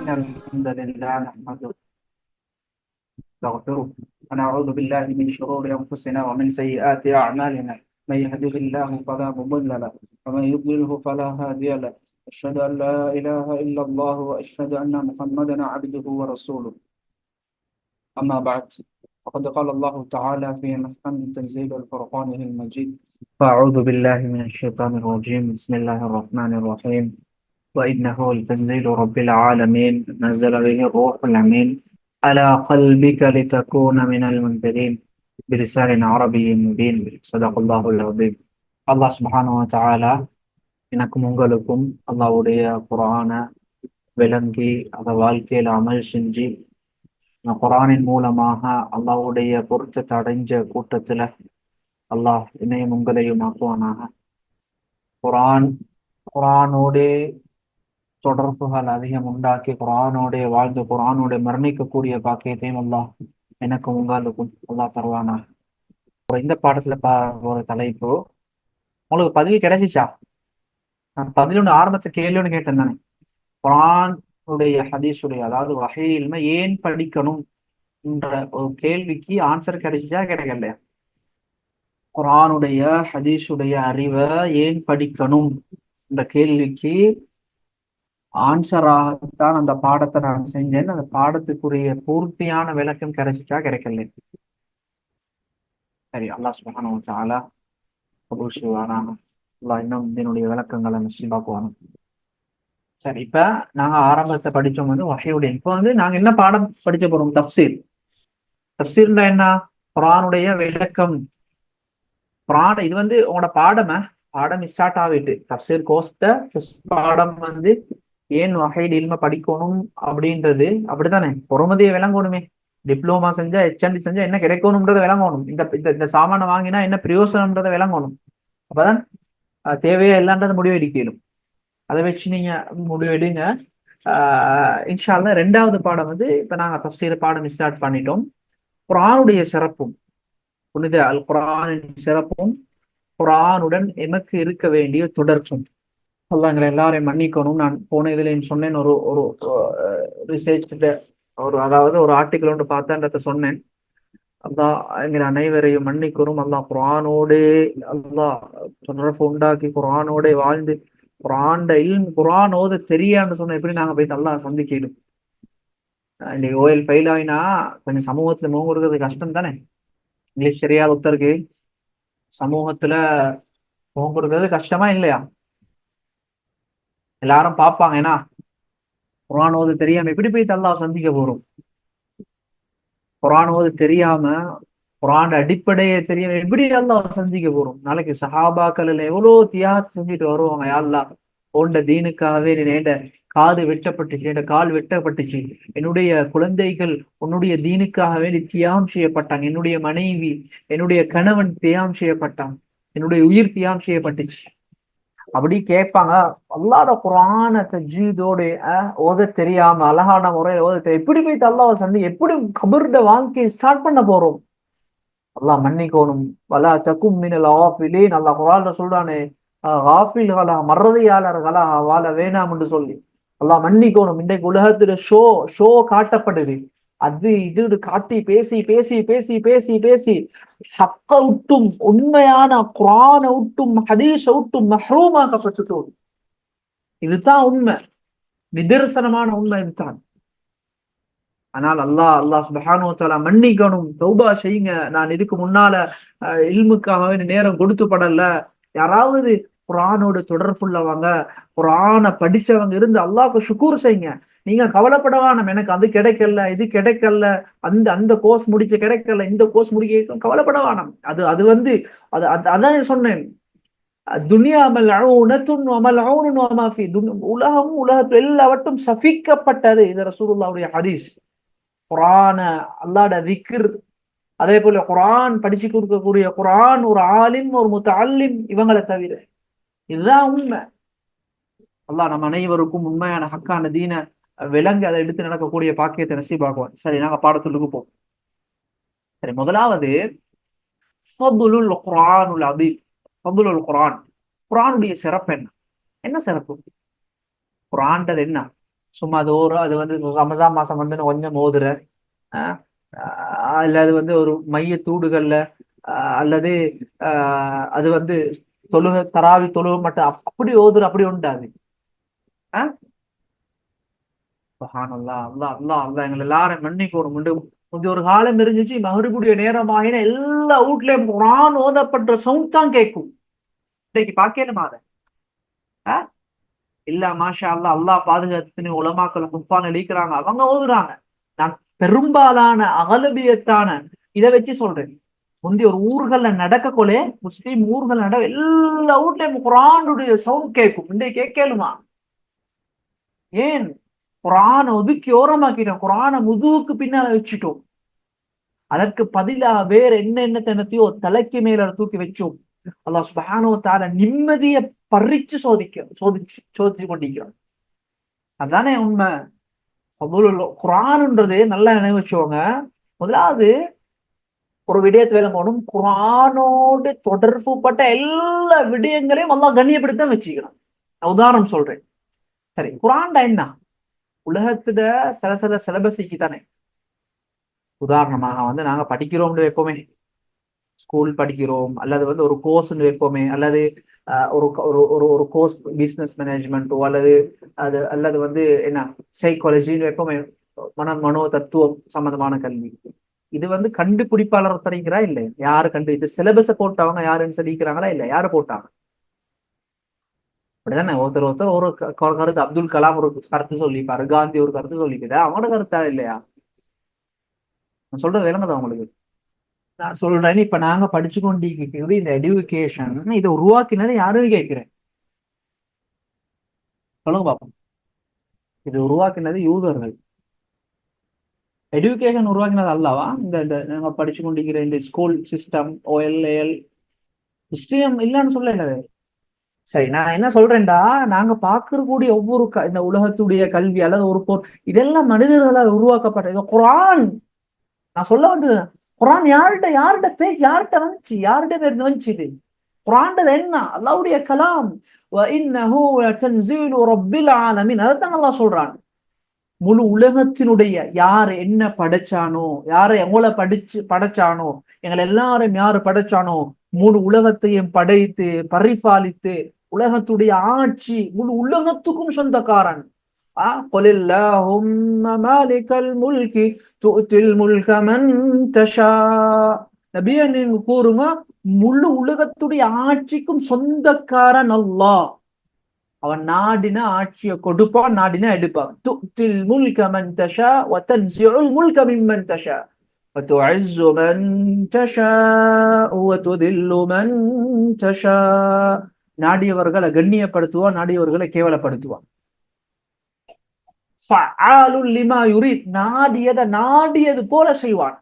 إن الحمد لله نحمده ونستغفره ونعوذ بالله من شرور أنفسنا ومن سيئات أعمالنا. من يهده الله فلا مضل له ومن يضلله فلا هادي له. أشهد أن لا إله إلا الله وأشهد أن محمدا عبده ورسوله. أما بعد، فقد قال الله تعالى في محكم تنزيل الفرقان المجيد: فأعوذ بالله من الشيطان الرجيم. بسم الله الرحمن الرحيم. وإنه لتنزيل رب العالمين نزل به الروح الأمين على قلبك لتكون من المنذرين بلسان عربي مبين. صدق الله العظيم. அல்லாஹ் சுப்ஹானஹு வ தஆலா எனக்கும் உங்களுக்கும் அல்லாஹ்வுடைய குர்ஆனை விளங்கி அதை வாழ்க்கையில் அமல் செஞ்சு குர்ஆனின் மூலமாக அல்லாஹ்வுடைய பொருத்தத்தை அடைஞ்ச கூட்டத்துல அல்லாஹ் என்னையும் உங்களையும் ஆக்குவானாக. குர்ஆன் குர்ஆனோடு தொடர்புகள் அதிகம் உண்டாக்கி குர்ஆனோட வாழ்ந்து குர்ஆனோட மரணிக்கக்கூடிய பாக்கியத்தையும் அல்லாஹ் எனக்கும் உங்களுக்கும் அல்லாஹ் தருவானா. இந்த பாடத்துல ஒரு தலைப்பு உங்களுக்கு பதிவு கிடைச்சிச்சா? நான் பதில் ஆரம்பத்துல கேள்வி ஒன்று கேட்டேன் தானே, குர்ஆனுடைய ஹதீஸுடைய அதாவது வஹீ இல்ம ஏன் படிக்கணும் என்ற ஒரு கேள்விக்கு ஆன்சர் கிடைச்சிச்சா கிடைக்கல? குர்ஆனுடைய ஹதீஸுடைய அறிவை ஏன் படிக்கணும் என்ற கேள்விக்கு ஆன்சராகத்தான் அந்த பாடத்தை நான் செஞ்சேன். அந்த பாடத்துக்குரிய பூர்த்தியான விளக்கம் கிடைச்சிட்டா கிடைக்கல. சரி, அல்லாஹ் சுப்ஹானஹு வ தஆலா கபூல் செய்வானாக. அல்லாஹ் இன்னும் இதனுடைய விளக்கங்களை நசீபாக்குவாங்க. சரி, இப்ப நாங்க ஆரம்பத்தை படிச்சோம் வஹீயுடைய. இப்போ நாங்க என்ன பாடம் படிச்ச போறோம்? தஃப்சீர். தஃப்சீர்னா என்ன? குர்ஆனுடைய விளக்கம். குர்ஆன் இது உங்களோட பாடம் ஸ்டார்ட் ஆகிட்டு தஃப்சீர் கோர்ஸ்ட பாடம் ஏன் வஹீல் இல்ம படிக்கணும் அப்படின்றது அப்படித்தானே. பொறுமதியை விளங்கணுமே. டிப்ளோமா செஞ்சா ஹெச்என்டி செஞ்சா என்ன கிடைக்கணும்ன்றதை விளங்கணும். இந்த சாமானை வாங்கினா என்ன பிரயோசனம்ன்றதை விளங்கணும். அப்பதான் தேவையா இல்லைன்றதை முடிவெடுக்கணும். அதை வச்சு நீங்க முடிவெடுங்க. இன்ஷா அல்லாஹ் ரெண்டாவது பாடம் இப்ப நாங்க தஃப்சீர் பாடம் ஸ்டார்ட் பண்ணிட்டோம். குர்ஆனுடைய சிறப்பும் புனித அல் குர்ஆனின் சிறப்பும் குர்ஆனுடன் எமக்கு இருக்க வேண்டிய தொடர்பும். அல்லாஹ் எங்களை எல்லாரையும் மன்னிக்கணும். நான் போன இதுல சொன்னேன், ஒரு ஒரு ரிசர்ச் அதாவது ஒரு ஆர்டிகிள் ஒன்று பார்த்தேன்றத சொன்னேன். அல்லாஹ் எங்களை அனைவரையும் மன்னிக்கணும். அல்லாஹ் குர்ஆனோடு அல்லாஹ் தொடர்பு உண்டாக்கி குர்ஆனோட வாழ்ந்து குர்ஆன் ஓத தெரியான்னு சொன்ன எப்படி நாங்க போய் அல்லாஹ் சந்திக்கணும்? இன்னைக்கு ஓஎல் ஃபெயில் ஆகினா கொஞ்சம் சமூகத்துல மூங்க இருக்கிறது கஷ்டம் தானே. இங்கிலீஷ் தெரியாத ஒருத்தருக்கு சமூகத்துல மூங்க இருக்கிறது கஷ்டமா இல்லையா? எல்லாரும் பார்ப்பாங்க. ஏன்னா குர்ஆன் ஓத தெரியாம எப்படி போய் அல்லாஹ் சந்திக்க போறோம்? குர்ஆன் ஓத தெரியாம குர்ஆன் அடிப்படையை தெரியாம எப்படி அல்லாஹ் சந்திக்க போறோம்? நாளைக்கு சஹாபாக்கள் எவ்வளவு தியாகம் செஞ்சுட்டு வருவாங்க. யா அல்லாஹ், உன்ட தீனுக்காகவே என்னோட காது வெட்டப்பட்டுச்சு, என்னோட கால் வெட்டப்பட்டுச்சு, என்னுடைய குழந்தைகள் உன்னுடைய தீனுக்காகவே தியாகம் செய்யப்பட்டாங்க, என்னுடைய மனைவி என்னுடைய கணவன் தியாகம் செய்யப்பட்டாங்க, என்னுடைய உயிர் தியாகம் செய்யப்பட்டுச்சு அப்படி கேட்பாங்க. அல்லாஹ்வோட குர்ஆனை தஜ்வீதோட ஓத தெரியாம அழகான முறையில ஓத தெரியும் எப்படி போயிட்டு அல்லாஹ் சந்தி எப்படி கபர்ட வாழ்க்கையை ஸ்டார்ட் பண்ண போறோம்? அல்லாஹ் மன்னிக்கணும். வலா தகும் மினல் காஃபிலீன். அல்லாஹ் குர்ஆன்ல சொல்றானே, காஃபில்களா மறதியாளர்களா வாழ வேணாம் என்று சொல்லி அல்லாஹ் மன்னிக்கணும். இன்றைக்கு உலகத்துல ஷோ காட்டப்படுது. அது இது காட்டி பேசி பேசி பேசி பேசி பேசி ஹக்க விட்டும் உண்மையான குர்ஆனை விட்டும் ஹதீஸை விட்டும் மஹ்ரூமாக்கப்பட்டுட்டோம். இதுதான் உண்மை, நிதர்சனமான உண்மை இதுதான். ஆனால் அல்லாஹ் சுப்ஹானஹு வ தஆலா மன்னிக்கணும், தௌபா செய்யுங்க. நான் இதுக்கு முன்னால இல்முக்காக நேரம் கொடுத்து படல. யாராவது குர்ஆனோடு தொடர்புள்ளவங்க, குர்ஆனை படிச்சவங்க இருந்து அல்லாஹ்க்கு ஷுக்கூர் செய்யுங்க. நீங்க கவலைப்பட வேணாம், எனக்கு அது கிடைக்கல, இது கிடைக்கல, அந்த கோர்ஸ் முடிச்சு கிடைக்கல, இந்த கோர்ஸ் முடிக்க கவலைப்பட வேணாம். அதான் சொன்னேன். துன்யா மல்ஊனத்துன் வ மல்ஊனுன் வ மா ஃபீ. உலகமும் உலகத்துல எல்லாவற்றும் சபிக்கப்பட்டது. இது ரசூலுல்லாஹ்வுடைய ஹதீஸ். குர்ஆன அல்லாஹ்வோட திக்ர், அதே போல குர்ஆன் படிச்சு கொடுக்கக்கூடிய குர்ஆன் ஒரு ஆலிம் ஒரு முத்தஅல்லிம் இவங்களை தவிர. இதுதான் உண்மை. அல்லாஹ் நம்ம அனைவருக்கும் உண்மையான ஹக்கான தீன விளங்கி அதை எடுத்து நடக்கக்கூடிய பாக்கியத்தை நசீபாக்குவான். சரி, நாங்க பாடத்துக்கு போவோம். சரி, முதலாவது ஃபதுலுல் குர்ஆனுல் அதீம். ஃபதுலுல் குர்ஆன், குர்ஆனுடைய சிறப்பு என்ன? என்ன சிறப்பு? குர்ஆன்றது என்ன? சும்மா அது வந்து ரமஜான் மாசம் வந்து கொஞ்சம் ஓதுற அல்லது வந்து ஒரு மைய தூடுகள்ல அல்லது அது வந்து தராவி தொழுக மட்டும் அப்படி ஓதுற அப்படி உண்டாது. சுப்ஹானல்லாஹ். அல்லாஹ் அல்லாஹ் அல்லாஹ் எங்களை எல்லாரும் மன்னிக்கணும். முந்தைய ஒரு காலம் இருந்துச்சு, மகரிபுடைய நேரமாகின எல்லா வீட்லயும் குர்ஆன் ஓதப்படுற சவுண்ட் தான் கேட்கும். இன்னைக்கு பாக்கணுமா அதை? இல்ல மாஷா அல்லாஹ், அல்லாஹ் பாதுகாத்துன்னு உலமாக்கள் குஃபான் அளிக்கிறாங்க, அவங்க ஓதுறாங்க. நான் பெரும்பாலான அகலபியத்தான இதை வச்சு சொல்றேன். முந்தைய ஒரு ஊர்கள்ல நடக்கக்கொள்ளே, முஸ்லீம் ஊர்கள் எல்லா வீட்லயும் குர்ஆனுடைய சவுண்ட் கேட்கும். இன்றைக்கு கேட்கலுமா? ஏன்? குர்ஆனை ஒதுக்கி ஓரமாக்கிட்டோம், குர்ஆனை முதுகுக்கு பின்னால வச்சுட்டோம். அதற்கு பதிலா வேற என்னத்தையோ தலைக்கு மேல தூக்கி வச்சோம். அல்லாஹ் சுப்ஹானஹு வ தஆலா நிம்மதியை பறிச்சு சோதிச்சு கொண்டிருக்கிறோம். அதானே உண்மை. குர்ஆன்ன்றது நல்லா நினைவு வச்சுக்கோங்க. முதலாவது ஒரு விடயத்தை விளங்கணும், குர்ஆனோடு தொடர்புப்பட்ட எல்லா விடயங்களையும் அல்லாஹ் கண்ணியப்படுத்த வச்சுக்கிறான். உதாரணம் சொல்றேன். சரி, குர்ஆன்டா என்ன? உலகத்துல சில சிலபஸிக்கு தானே. உதாரணமாக வந்து நாங்க படிக்கிறோம்னு வைப்போமே, ஸ்கூல் படிக்கிறோம், அல்லது வந்து ஒரு கோர்ஸ்ன்னு வைப்போமே, அல்லது ஒரு ஒரு ஒரு கோர்ஸ் பிசினஸ் மேனேஜ்மெண்ட்டோ அல்லது வந்து என்ன சைக்காலஜின்னு வைப்போமே, மனோ தத்துவம் சம்பந்தமான கல்வி. இது வந்து கண்டுபிடிப்பாளர் தெரிவிக்கிறா இல்லை, யாரு இது சிலபஸை போட்டவங்க யாருன்னு சொல்லிக்கிறாங்களா இல்லை, யாரு போட்டாங்க? அப்படிதானே. ஒருத்தர் ஒரு கருத்து, அப்துல் கலாம் ஒரு கருத்து சொல்லிப்பாரு, காந்தி ஒரு கருத்து சொல்லிக்கிட்டா அவங்களோட கருத்தா இல்லையா? நான் சொல்றது விளங்குதா உங்களுக்கு? நான் சொல்றேன், இப்ப நாங்க படிச்சு கொண்டிருக்கிறது இந்த எடுகேஷன், இதை உருவாக்கினது யாரும் கேட்கிறேன், சொல்லுங்க பாப்போம். இது உருவாக்கினது யூதர்கள். எடுகேஷன் உருவாக்கினது அல்லவா? இந்த நாங்க படிச்சு கொண்டிருக்கிற இந்த ஸ்கூல் சிஸ்டம், OLL சிஸ்டம் இல்லைன்னு சொல்லல. சரி, நான் என்ன சொல்றேன்டா, நாங்க பார்க்கக்கூடிய ஒவ்வொரு இந்த உலகத்துடைய கல்வி அல்லது ஒரு போர், இதெல்லாம் மனிதர்களால் உருவாக்கப்பட்ட குர்ஆன். நான் சொல்ல வந்து, குர்ஆன் யார்கிட்ட பேச்சு, யார்கிட்ட வந்துச்சு, யார்கிட்ட பேருந்து வந்துச்சு? இது குர்ஆன்றது என்ன? அல்லாஹ்வுடைய கலாம். வஇன்னஹு லதன்ஸீலு ரப்பில் ஆலமீன். அதைத்தான் அல்லாஹ் சொல்றான். முழு உலகத்தினுடைய யார் என்ன படைச்சானோ, யாரை எங்களை படைச்சானோ, எங்களை எல்லாரும் யாரு படைச்சானோ, முழு உலகத்தையும் படைத்து பரிபாலித்து உலகத்துடைய ஆட்சி முழு உலகத்துக்கும் சொந்தக்காரன். قل اللهم مالك الملك تؤتي الملك من تشاء. நபியே நீங்க கூறுங்க, முழு உலகத்துடைய ஆட்சிக்கும் சொந்தக்காரன் அல்லாஹ். அவன் நாடின ஆட்சியை கொடுப்பான், நாடின எடுப்பான். து'த்தில் முல்க மன் தஷா வ தன்ஸிஉல் முல்க மிம்மன் தஷா வ துஅஸ்ஸு மன் தஷா வ துதில்லு மன் தஷா. நாடியவர்களை கண்ணியப்படுத்துவான், நாடியவர்களை கேவலப்படுத்துவான். ஃபஅலுல் லிமா யுரீத். நாடியது போல செய்வான்.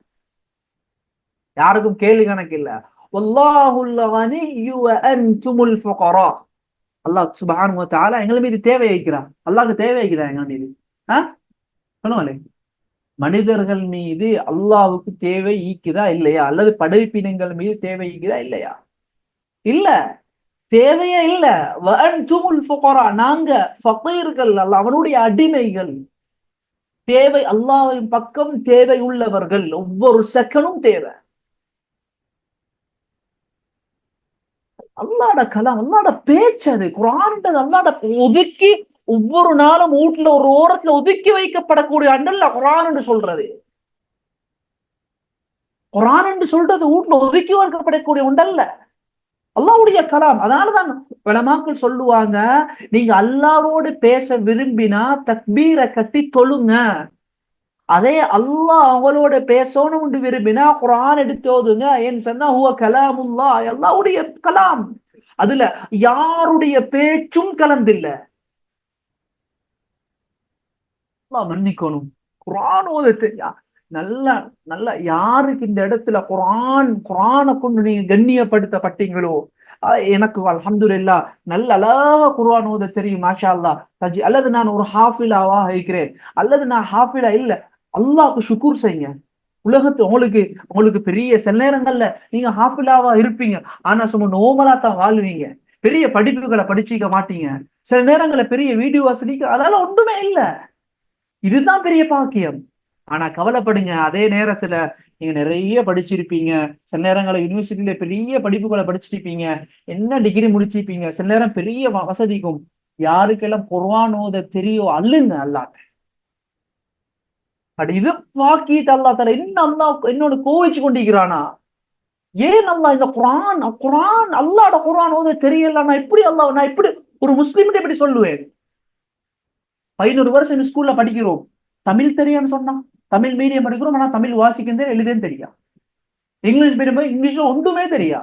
யாருக்கும் கேள்வி கணக்கு இல்ல. வல்லாஹுல் கனிய்யு வ அன்துமுல் ஃபுகரா. அல்லாஹ் சுப்ஹானஹு வ தஆலா எங்களை மீது தேவை வைக்கிறான். அல்லாஹ்க்கு தேவை வைக்கிறான் எங்க மீது. சொல்லுங்களே, மனிதர்கள் மீது அல்லாஹ்வுக்கு தேவை ஈக்குதா இல்லையா? அல்லது படைப்பினங்கள் மீது தேவை ஈக்குதா இல்லையா? இல்ல, தேவையே இல்ல. வ அன்துமுல் ஃபுகரா. நாங்க ஃபகீர்கள், அவனுடைய அடிமைகள். தேவை அல்லாஹ்வின் பக்கம் தேவை உள்ளவர்கள். ஒவ்வொரு செகண்டும் தேவை. அல்லாட கலாம், அல்லாட பேச்சு. அது குர்ஆன்ன்றது அல்லாட ஒதுக்கி ஒவ்வொரு நாளும் வீட்டுல ஒரு ஓரத்துல ஒதுக்கி வைக்கப்படக்கூடிய அண்டல்ல குர்ஆன் என்று சொல்றது. குர்ஆன் என்று சொல்றது வீட்டுல ஒதுக்கி வைக்கப்படக்கூடிய ஒன்றல்ல, அல்லாஹ்வுடைய கலாம். அதனாலதான் உலமாக்கள் சொல்லுவாங்க, நீங்க அல்லாஹ்வோடு பேச விரும்பினா தக்பீரை கட்டி தொழுங்க. அதே அல்லாஹ் அவங்களோட பேசணும் விரும்பினா குர்ஆன் எடுத்து ஓதுங்க. ஏன்னு சொன்னா ஹுவ கலாமுல்லாஹ், அல்லாஹ்வுடைய கலாம். அதுல யாருடைய பேச்சும் கலந்தில்ல. அல்லாஹ் மன்னிக்கணும். குர்ஆன் ஓத நல்லா நல்லா யாருக்கு இந்த இடத்துல குர்ஆனை கொண்டு நீங்க கண்ணியப்படுத்தப்பட்டீங்களோ, எனக்கு அல்ஹம்துலில்லாஹ் நல்ல அழகா குர்ஆன் ஓத தெரியும், மாஷா அல்லாஹ். அல்லது நான் ஒரு ஹாஃபிலாவா இருக்கிறேன், அல்லது நான் ஹாஃபிலா இல்ல, அல்லாஹ்க்கு ஷுக்ர் செய்யுங்க. உலகத்து உங்களுக்கு பெரிய சில நேரங்கள்ல நீங்க ஹாஃபிலாவா இருப்பீங்க, ஆனா சும்மா நோமலா தான் வாழ்வீங்க. பெரிய படிப்புகளை படிச்சிக்க மாட்டீங்க. சில நேரங்கள்ல பெரிய வீடியோ வசதிக்கு அதெல்லாம் ஒன்றுமே இல்லை. இதுதான் பெரிய பாக்கியம். ஆனா கவலைப்படுங்க, அதே நேரத்துல நீங்க நிறைய படிச்சிருப்பீங்க, சில நேரங்களில் யூனிவர்சிட்டியில பெரிய படிப்புகளை படிச்சிருப்பீங்க, என்ன டிகிரி முடிச்சிருப்பீங்க, சில நேரம் பெரிய வசதிக்கும். யாருக்கெல்லாம் குர்ஆன் ஓத தெரியும் அல்லுங்க அல்லாஹ். அட இது பாக்கியத்தை அல்லாஹ் தஆலா இன்னும் அல்லாஹ் என்னோட கோவிச்சு கொண்டிருக்கிறானா? ஏன் அல்லாஹ் இந்த குர்ஆன் குர்ஆன் அல்லாஹ்ட குர்ஆன் ஓத தெரியல, நான் எப்படி ஒரு முஸ்லிம்கிட்ட எப்படி சொல்லுவேன்? 11 வருஷம் ஸ்கூல்ல படிக்கிறோம், தமிழ் தெரியும்னு சொன்னா, தமிழ் மீடியம் படிக்கிறோம், ஆனா தமிழ் வாசிக்கிறது எழுதன்னு தெரியா. இங்கிலீஷ் மீடியம் இங்கிலீஷ்ல ஒன்றுமே தெரியா.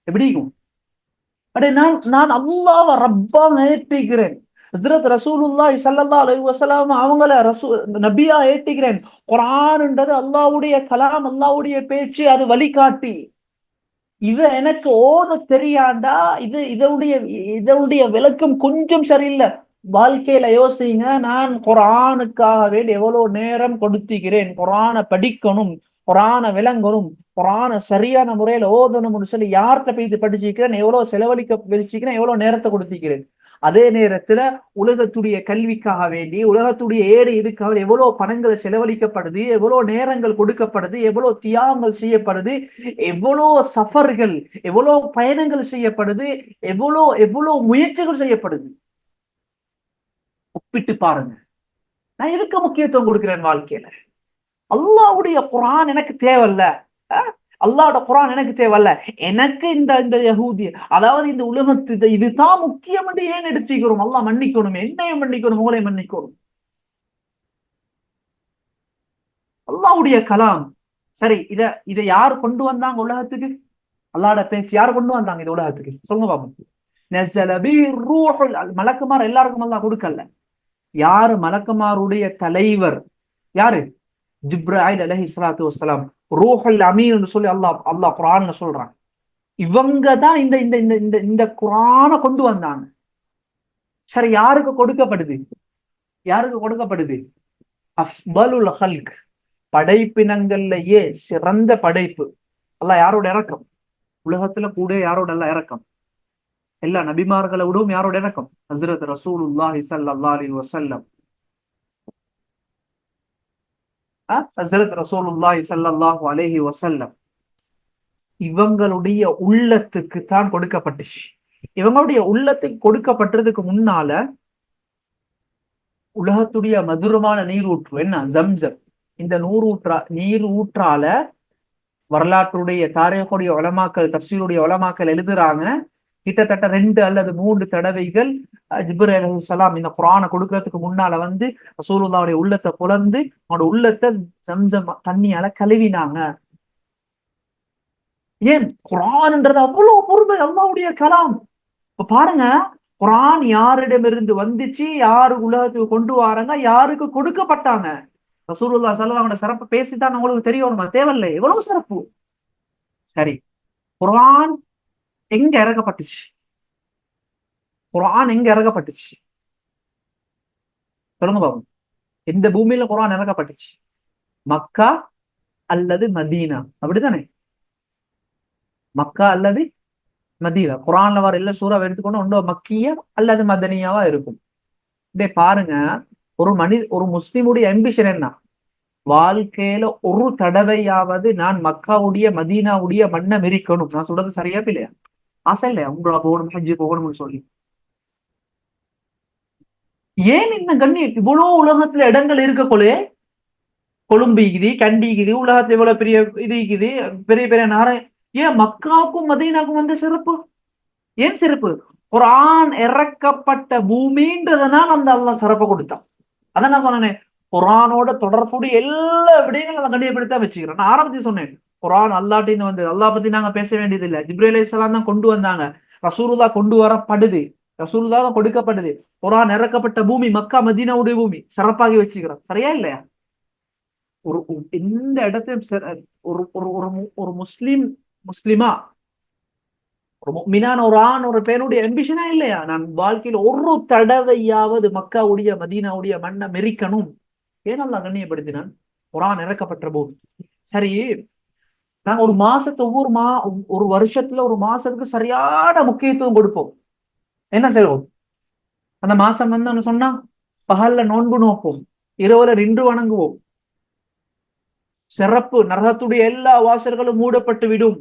எப்படி இருக்கும்? அடே நான் நான் அல்லாஹ்வை ரப்பா ஏற்றுகிறேன். ஹஜ்ரத் ரசூலுல்லாஹி ஸல்லல்லாஹு அலைஹி வஸல்லம் அவங்கள நபியா ஏற்றுகிறேன். குர்ஆன்ன்றது அல்லாஹ்வுடைய கலாம், அல்லாஹ்வுடைய பேச்சு, அது வழிகாட்டி. இத எனக்கு ஓத தெரியாண்டா, இதனுடைய விளக்கம் கொஞ்சம் சரியில்லை. வாழ்க்கையில யோசிங்க, நான் குர்ஆனுக்காக வேண்டி எவ்வளவு நேரம் கொடுத்திருக்கிறேன். குர்ஆனை படிக்கணும், குர்ஆனை விளங்கணும், குர்ஆனை சரியான முறையில ஓதணும்னு சொல்லி யார்கிட்ட போய் இது படிச்சிருக்கிறேன், எவ்வளவு செலவழிக்க வச்சிருக்கிறேன், எவ்வளவு நேரத்தை கொடுத்திருக்கிறேன். அதே நேரத்துல உலகத்துடைய கல்விக்காக வேண்டி, உலகத்துடைய ஏழை இதுக்காக எவ்வளவு பணங்கள் செலவழிக்கப்படுது, எவ்வளவு நேரங்கள் கொடுக்கப்படுது, எவ்வளவு தியாகங்கள் செய்யப்படுது, எவ்வளவு சஃபர்கள், எவ்வளவு பயணங்கள் செய்யப்படுது, எவ்வளவு எவ்வளவு முயற்சிகள் செய்யப்படுது. ஒப்பிட்டு பாருங்க. நான் எதுக்கு முக்கியத்துவம் கொடுக்கிறேன் வாழ்க்கையில? அல்லாஹ்வுடைய குர்ஆன் எனக்கு தேவையில்ல, அல்லாஹ்வோட குர்ஆன் எனக்கு தேவையில்ல, எனக்கு இந்த இந்த யஹூதி, அதாவது இந்த உலகத்து இதுதான் முக்கியம் என்று ஏன் எடுத்துக்கிறோம்? அல்லாஹ் மன்னிக்கணும், என்னையும் மன்னிக்கணும், உங்களையும் மன்னிக்கணும். அல்லாஹ்வுடைய கலாம். சரி, இதை யார் கொண்டு வந்தாங்க உலகத்துக்கு? அல்லாஹ்வோட பேச்சு யார் கொண்டு வந்தாங்க இந்த உலகத்துக்கு? சொல்லுங்க பாப்போம். நஸல பிஹி ரூஹுல், மலக்குமார் எல்லாருக்கும் அல்லாஹ் கொடுக்கல. யாரு மலக்குமாருடைய தலைவர்? யாரு? ஜிப்ராயில் அலைஹிஸ்ஸலாத்து வஸ்ஸலாம், ரூஹுல் அமீன் சொல்லி அல்லாஹ் குர்ஆன்ல சொல்றான். இவங்க தான் இந்த இந்த இந்த இந்த இந்த குர்ஆனை கொண்டு வந்தாங்க. சரி, யாருக்கு கொடுக்கப்படுது? யாருக்கு கொடுக்கப்படுது? அஃபலுல் ஹல்க், படைப்பினங்கள்லயே சிறந்த படைப்பு. அல்லாஹ் யாரோட இறக்கம்? உலகத்துல கூட யாரோட எல்லாம் இறக்கம்? எல்லா நபிமார்களை விடவும் யாரோட இறக்கம்? ஹஸ்ரத் ரசூலுல்லாஹி ஸல்லல்லாஹு அலைஹி வஸல்லம். ஹஸ்ரத் ரசூலுல்லாஹி ஸல்லல்லாஹு அலைஹி வஸல்லம் இவங்களுடைய உள்ளத்துக்கு தான் கொடுக்கப்பட்டுச்சு. இவங்களுடைய உள்ளத்துக்கு கொடுக்கப்பட்டதுக்கு முன்னால உலகத்துடைய மதுரமான நீரூற்று என்ன? ஜம்சம். இந்த நீர் ஊற்றால வரலாற்றுடைய தாரீகுடைய உலமாக்கள், தஃசீருடைய உலமாக்கள் எழுதுறாங்க, கிட்டத்தட்ட 2 அல்லது 3 தடவைகள் ஜிப்ரீல் அலைஹிஸ்ஸலாம் இந்த குர்ஆனை கொடுக்கறதுக்கு முன்னால வந்து ரசூலுல்லாஹ்வுடைய உள்ளத்தை புலந்து அவனோட உள்ளத்தை ஜம்சம் தண்ணியால கழுவினாங்க. ஏன்? குர்ஆன்ன்றது அவ்வளவு பொறுமை, அல்லாஹ்வுடைய கலாம். இப்ப பாருங்க, குர்ஆன் யாரிடமிருந்து வந்துச்சு, யாரு உலகத்துக்கு கொண்டு வராங்க, யாருக்கு கொடுக்கப்பட்டாங்க? ரசூலுல்லாஹி ஸல்லல்லாஹு அலைஹி வஸல்லம் சிறப்பு பேசித்தான் உங்களுக்கு தெரியணுமா? தேவையில்லை. எவ்வளவு சிறப்பு. சரி, குர்ஆன் எங்க இறக்கப்பட்டுச்சு? குர்ஆன் எங்க இறக்கப்பட்டுச்சு? சொல்லுங்க பாபு. எந்த பூமியில குர்ஆன் இறக்கப்பட்டுச்சு? மக்கா அல்லது மதீனா? அப்படித்தானே? மக்கா அல்லது மதீனா. குர்ஆன்ல வர எல்லா சூறாவை எடுத்துக்கொண்டு ஒன்றோ மக்கியா அல்லது மதனியாவா இருக்கும். பாருங்க, ஒரு முஸ்லிமுடைய அம்பிஷன் என்ன? வாழ்க்கையில ஒரு தடவையாவது நான் மக்காவுடைய மதீனாவுடைய மண்ணை மிரிக்கணும். நான் சொல்றது சரியா இல்லையா? ஆசை இல்லையா உங்களா போகணும், ஹஜ்ஜு போகணும்னு சொல்லி? ஏன் இந்த கண்ணியம்? இவ்வளவு உலகத்துல இடங்கள் இருக்கக்கொள்ளே, கொழும்பு இருக்குது, கண்டி இருக்குது, உலகத்துல இவ்வளவு பெரிய இது இருக்குது, பெரிய பெரிய நாராயண, ஏன் மக்காவுக்கும் மதீனாவுக்கும் வந்த சிறப்பு? ஏன் சிறப்பு? குர்ஆன் இறக்கப்பட்ட பூமின்றதுனால அந்த அல்லாஹ் சிறப்பை கொடுத்தான். அதான் நான் சொன்னேன், குர்ஆனோட தொடர்புடைய எல்லா விடயங்களும் நான் கண்டிப்பாக வச்சுக்கிறேன். நான் ஆரம்பத்தில் சொன்னேன், குர்ஆன் அல்லாஹ்ட்டிருந்து வந்தது. அல்லாஹ் பத்தி நாங்க பேச வேண்டியது இல்லை. ஜிப்ரீல் அலைஹிஸ்ஸலாம் தான் கொண்டு வந்தாங்க. ரசூலுல்லாஹ் கொண்டு வரப்படுது, ரசூலுல்லாஹ் தான் கொடுக்கப்படுது. குர்ஆன் இறக்கப்பட்ட பூமி மக்கா மதீனாவுடைய பூமி. சிறப்பாகி வச்சுக்கிறோம். சரியா இல்லையா? ஒரு எந்த இடத்தையும் ஒரு ஒரு ஒரு முஸ்லிமா, ஒரு முஃமினான ஒரு ஆண் ஒரு பெண்ணுடைய அம்பிஷனா இல்லையா, நான் வாழ்க்கையில் ஒரு தடவையாவது மக்காவுடைய மதீனாவுடைய மண்ணை மெரிக்கணும்? ஏன் அல்லாஹ் கண்ணியப்படுத்தினான்? குர்ஆன் இறக்கப்பட்ட போது. சரி, நாங்க ஒரு மாசத்து ஒரு வருஷத்துல ஒரு மாசத்துக்கு சரியான முக்கியத்துவம் கொடுப்போம். என்ன செய்வோம்? அந்த மாசம் வந்து சொன்னா பகல்ல நோன்பு நோப்போம், இரவுல நின்று வணங்குவோம். சிறப்பு, நரகத்துடைய எல்லா வாசல்களும் மூடப்பட்டு விடும்.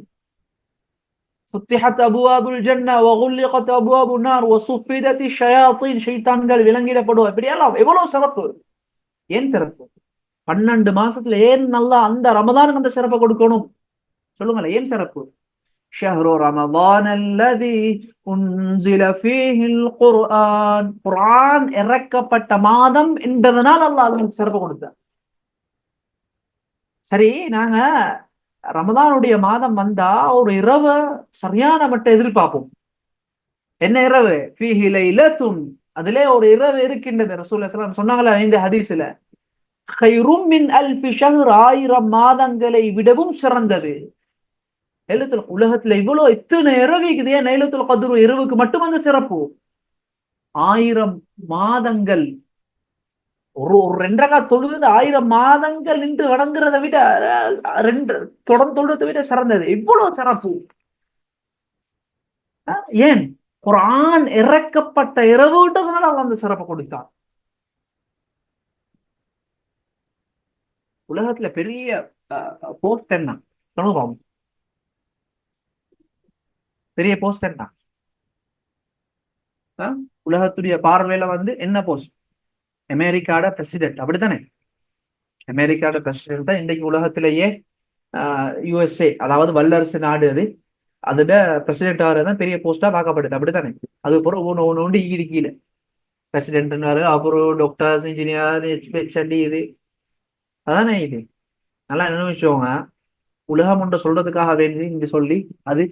ஃபுத்திஹத் அபுவாபுல் ஜன்னா வ குல்லிகத் அபுவாபுன் நார் வ சுஃபிதத்தி ஷயாத்தீன், ஷைத்தான்கள் விலங்கிடப்படுவார். இப்படியெல்லாம் எவ்வளவு சிறப்பு. ஏன் சிறப்பு? 12 மாசத்துல ஏன் நல்லா அந்த ரமதானுக்கு அந்த சிறப்பை கொடுக்கணும் சொல்லுங்களேன்? ஏன் சிறப்பு? ஷஹ்ரு ரமதான் அல்லதி உன்சில ஃபீஹில் குர்ஆன், குர்ஆன் இறக்கப்பட்ட மாதம் என்றதனால் அல்லாஹ் சிறப்பு கொடுத்தார். சரி, நாங்க ரமதானுடைய மாதம் வந்தா ஒரு இரவு சரியான மட்டும் எதிர்பார்ப்போம். என்ன இரவு? ஃபீஹி லைலத்துன், அதிலே ஒரு இரவு இருக்கின்றது. ரசூலுல்லாஹி ஸல்லல்லாஹு அலைஹி வஸல்லம் சொன்னாங்களா இந்த ஹதீஸ்ல, கைரும் மின் அல்ஃபி ஷஹ்ர், 1000 மாதங்களை விடவும் சிறந்தது. லைலத்துல், உலகத்துல இவ்வளவு எத்தனை இரவு இருக்குது, ஏன் லைலத்துல் கத்ர் இரவுக்கு மட்டும் அந்த சிறப்பு? 1000 மாதங்கள், ஒரு 2 ரகாத் தொழுது 1000 மாதங்கள் நின்று வணங்குறதை விட 2 தொடர்ந்து தொழுறதை விட சிறந்தது. இவ்வளவு சிறப்பு. ஏன்? குர்ஆன் இறக்கப்பட்ட இரவுன்றதுனால அவன் அந்த சிறப்பை கொடுத்தான். உலகத்துல பெரிய போஸ்ட் என்ன சொல்லுவோம்? பெரிய போஸ்ட் என்ன உலகத்துடைய பார்வையில என்ன போஸ்ட்? அமெரிக்காட பிரசிடென்ட், அப்படித்தானே? அமெரிக்காட பிரசிடென்ட் தான் இன்றைக்கு உலகத்திலேயே யுஎஸ்ஏ, அதாவது வல்லரசு நாடு, அதோட பிரசிடென்ட் ஆகிறதான் பெரிய போஸ்டா பார்க்கப்படுது, அப்படித்தானே? அது போற ஒன்று கீழே பிரசிடென்ட்னாரு, அப்புறம் டாக்டர்ஸ், இன்ஜினியர், ஹெச்என்டி, இது அதானே. இது நல்லா நினைச்சுக்கோங்க. உலகம் ஒன்று சொல்றதுக்காக வேண்டி இங்க சொல்லி, அது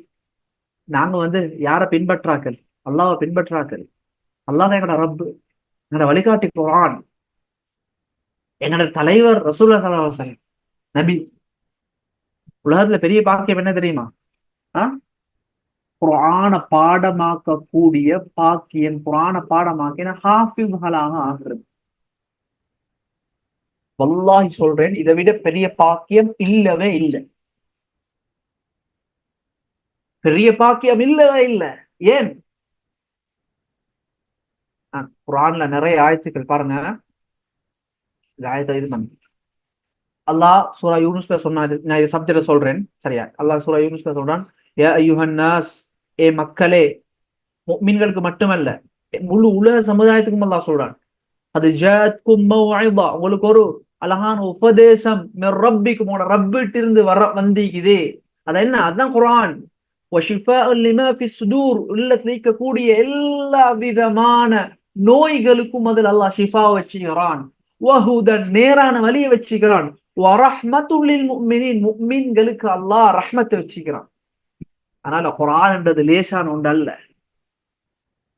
நாங்க யாரை பின்பற்றாக்கள்? அல்லாஹ்வை பின்பற்றாக்கள். அல்லாஹ் எங்களோட ரப்பு, எங்களோட வழிகாட்டி குர்ஆன், எங்களோட தலைவர் ரசூலுல்லாஹி ஸல்லல்லாஹு அலைஹி வஸல்லம் நபி. உலகத்துல பெரிய பாக்கியம் என்ன தெரியுமா? குர்ஆன பாடமாக்க கூடிய பாக்கியம், குர்ஆன பாடமாக்கின ஹாஃபிஸ்களாக ஆகிறது. வல்லாஹி சொல்றேன், இதை விட பெரிய பாக்கியம் இல்லவே இல்லை. பெரிய பாக்கியம் இல்லவே இல்லை. ஏன்? குர்ஆன்ல நிறைய ஆயத்துக்கள் பாருங்க. இந்த ஆயத்தை இது பண்ணு. அல்லாஹ் சூரா யூனுஸ்ல சொன்னான், நான் இது சப்ஜெக்ட சொல்றேன் சரியா? அல்லாஹ் சூரா யூனுஸ்ல சொல்றான், யா அய்யுஹன் நாஸ், ஏ மக்களே. முஃமின்களுக்கு மட்டுமல்ல, முழு உலக சமுதாயத்துக்கும் அல்லாஹ் சொல்றான், அது ஜாத்கும் மவ்இதா, உங்களுக்கு ஒரு அழகான உபதேசம், மிர் ரப்பிக்கும், உங்களோட ரப்பிட்ட இருந்து வந்திக்குது. அது என்ன? அதுதான் குர்ஆன். வஷிஃபாஉன் லிமா ஃபிஸ் சுதூர், உள்ளத்துல இருக்கக்கூடிய எல்லா விதமான நோய்களுக்கும் அதில் அல்லாஹ் ஷிஃபா வச்சுக்கிறான். வஹுதன், நேரான வழியை வச்சுக்கிறான். வரஹ்மத்துல் லில் முஃமினீன், முஃமின்களுக்கு அல்லாஹ் ரஹ்மத்தை வச்சுக்கிறான். அதனால குர்ஆன் என்றது லேசான ஒன்று அல்ல.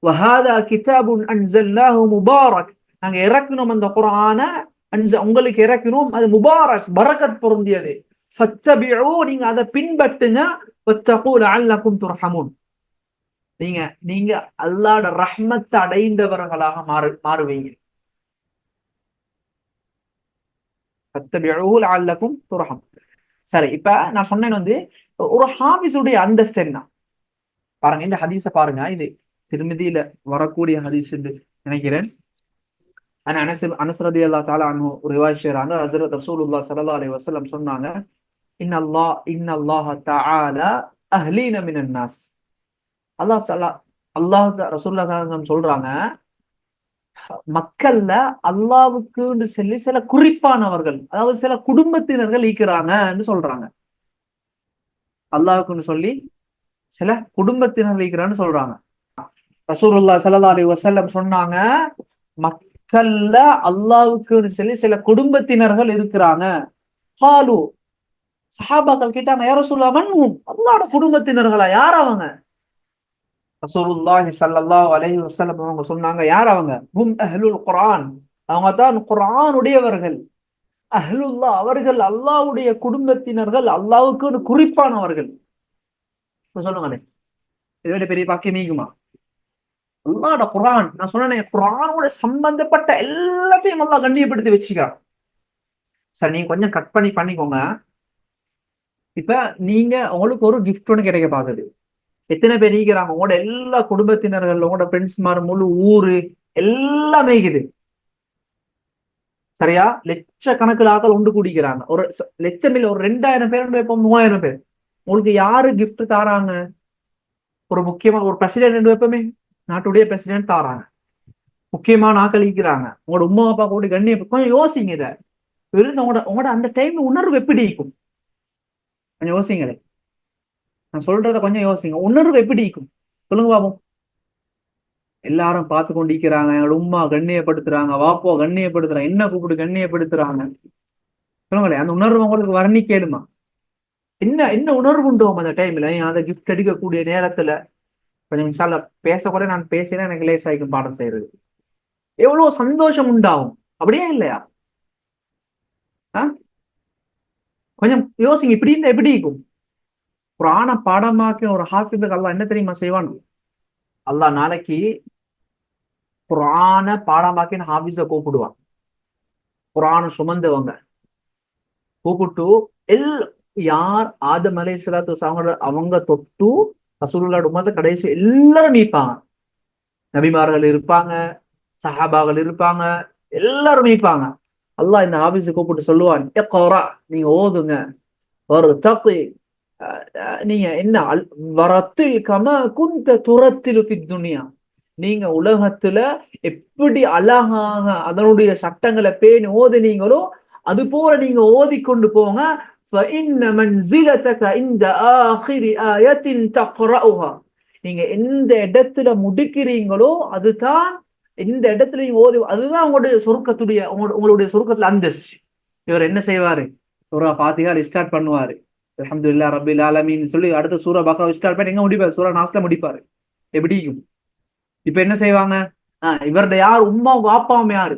வஹாதா கிதாபுன் அன்ஸல்னாஹு முபாரக், நாங்க இறக்கினோம் அந்த குர்ஆனை, உங்களுக்கு இறக்கினோம், அது முபாரக், பரக்கத் பொருந்தியது. ஃபத்தபிஉ, நீங்க அதை பின்பற்றுங்க. வத்தகு லஅல்லகும் துர்ஹமூன், நீங்க அல்லாஹ்வோட ரஹ்மத்தை அடைந்தவர்களாக மாறுவீங்க. ஃபத்தபிஉ லஅல்லகும் துர்ஹமூன். சரி, இப்ப நான் சொன்னேன் ஒரு ஹாஃபிஸுடைய அந்தஸ்து என்ன பாருங்க. இந்த ஹதீஸை பாருங்க, இது திருமிதியில வரக்கூடிய ஹதீஸ் என்று நினைக்கிறேன். அனஸ் ரலியல்லாஹு தஆலா அன்ஹு ரிவாயத் செய்றாங்க, ஹஜ்ரத் ரசூலுல்லாஹி ஸல்லல்லாஹு அலைஹி வஸல்லம் சொன்னாங்க, இன்னல்லாஹ தஆலா அஹ்லீன மினன் நாஸ். அல்லாஹ் ரசூலுல்லாஹி ஸல்லல்லாஹு அலைஹி வஸல்லம் சொல்றாங்க, மக்கள்ல அல்லாஹ்வுக்கு சொல்லி சில குறிப்பானவர்கள், அதாவது சில குடும்பத்தினர்கள் இருக்கிறாங்கன்னு சொல்றாங்க. அல்லாஹ்வுக்குன்னு சொல்லி சில குடும்பத்தினர் இருக்கிறான்னு சொல்றாங்க. ரசூலுல்லாஹி ஸல்லல்லாஹு அலைஹி வஸல்லம் சொன்னாங்க, மக்கள்ல அல்லாஹ்வுக்குன்னு சொல்லி சில குடும்பத்தினர்கள் இருக்கிறாங்க. காலு, சஹாபாக்கள் கேட்டாங்க, யா ரசூலல்லாஹ் மன்ஹும், அல்லாஹ்வோட குடும்பத்தினர்களா, யார் அவங்க? ரசூலுல்லாஹி ஸல்லல்லாஹு அலைஹி வஸல்லம் அவங்க சொன்னாங்க, யார் அவங்க? ஹும் அஹ்லுல் குர்ஆன், அவங்க தான் குர்ஆனுடையவர்கள். அஹ்லுல்லாஹ், அவர்கள் அல்லாஹ்வுடைய குடும்பத்தினர்கள், அல்லாஹ்வுக்குன்னு குறிப்பானவர்கள். சொல்லுங்களேன், இதை விட பெரிய பாக்கியம் நீக்குமா? அல்லாஹ்வோட குர்ஆன், நான் சொன்னேன், குர்ஆனோட சம்பந்தப்பட்ட எல்லாத்தையும் அல்லாஹ் கண்ணியப்படுத்தி வச்சுக்கிறான். சார், நீங்க கொஞ்சம் கட் பண்ணிக்கோங்க. இப்ப நீங்க உங்களுக்கு ஒரு கிஃப்ட் ஒன்று கிடைக்க பாக்குது. எத்தனை பேர் இருக்கிறாங்க? உங்களோட எல்லா குடும்பத்தினர்கள், உங்களோட ஃப்ரெண்ட்ஸ் மாதிரி, முழு ஊரு எல்லாமே இருக்குது. சரியா? லட்சக்கணக்கில் ஆக்கள் ஒன்று கூடிக்கிறாங்க. ஒரு லட்சம் இல்ல, ஒரு 2000 பேர் வைப்போம், 3000 பேர். உங்களுக்கு யாரு கிஃப்ட் தாராங்க? ஒரு முக்கியமா ஒரு பிரசிடென்ட் வைப்போமே, நாட்டுடைய பிரசிடென்ட் தாராங்க. முக்கியமான ஆக்கள் ஈக்கிறாங்க. உங்களோட உமா அப்பா கூட கண்ணியம் கொஞ்சம் யோசிங்க. இதை உங்களோட உங்களோட அந்த டைம் உணர்வு எப்படி இருக்கும்? கொஞ்சம் யோசிங்களே. நான் சொல்றத கொஞ்சம் யோசிங்க. உணர்வு எப்படி இருக்கும் சொல்லுங்க பாப்போம். எல்லாரும் பார்த்து கொண்டிருக்கிறாங்க. எங்களோட உமா கண்ணியப்படுத்துறாங்க, வாப்போ கண்ணியப்படுத்துறாங்க, என்ன கூப்பிட்டு கண்ணியப்படுத்துறாங்க. சொல்லுங்களேன், அந்த உணர்வு உங்களுக்கு வர்ணிக்கலுமா? என்ன என்ன உணர்வு உண்டோம் அந்த டைம்ல அதை கிஃப்ட் அடிக்கக்கூடிய நேரத்துல? கொஞ்சம் இன்ஷால்ல பேச கூட நான் பேசினா எனக்கு லேசாய்க்கும் பாடம் செய்யறது. எவ்வளவு சந்தோஷம் உண்டாகும், அப்படியே இல்லையா? கொஞ்சம் யோசிங்க. இப்படி இருந்தா எப்படி இருக்கும்? குர்ஆனை பாடமாக்கி ஒரு ஹாஃபிதுக்கு அல்லாஹ் என்ன தெரியுமா செய்வான்? அல்லாஹ் நாளைக்கு குர்ஆனை பாடமாக்கி ஹாஃபிஸ கூப்பிடுவான். குர்ஆனை சுமந்தவங்க கூப்பிட்டு எல் யார் ஆதம் அலைஹிஸ்ஸலாத்து அவங்க தொட்டு ரசூலுல்லாஹ் உம்மத்த கடைசி எல்லாரும் மீட்பாங்க. நபிமார்கள் இருப்பாங்க, சஹாபாக்கள் இருப்பாங்க, எல்லாரும் மீட்பாங்க. அல்லாஹ் இந்த ஹாஃபிஸை கூப்பிட்டு சொல்லுவான், இக்ரா, நீங்க ஓதுங்க, ஒரு தகி, நீங்க என்ன வரத்தில் கம குந்த துரத்தில் ஃபித் துன்யா, நீங்க உலகத்துல எப்படி அழகாக அதனுடைய சட்டங்களை பேணி ஓதுனீங்களோ அது போல நீங்க ஓதிக்கொண்டு போங்க. فإن منزلتك عند آخر آية تقرأها, நீங்க எந்த இடத்துல முடிக்கிறீங்களோ அதுதான், எந்த இடத்துல நீங்க ஓதி அதுதான் உங்களுடைய சொர்க்கத்துடைய உங்களுடைய சொர்க்கத்துல அந்தஸ்து. இவர் என்ன செய்வாரு? சூரா ஃபாத்திஹா ஸ்டார்ட் பண்ணுவாரு, அல்ஹம்துலில்லாஹ் ரப்பில் ஆலமீன் சொல்லி அடுத்த சூரா பக்ரா ஸ்டார்ட் பண்ணி எங்க முடிப்பாரு? சூரா நாஸ்ல முடிப்பாரு. எப்படியும் இப்ப என்ன செய்வாங்க? இவருடைய யார் உம்மா வாப்பாவும் யாரு?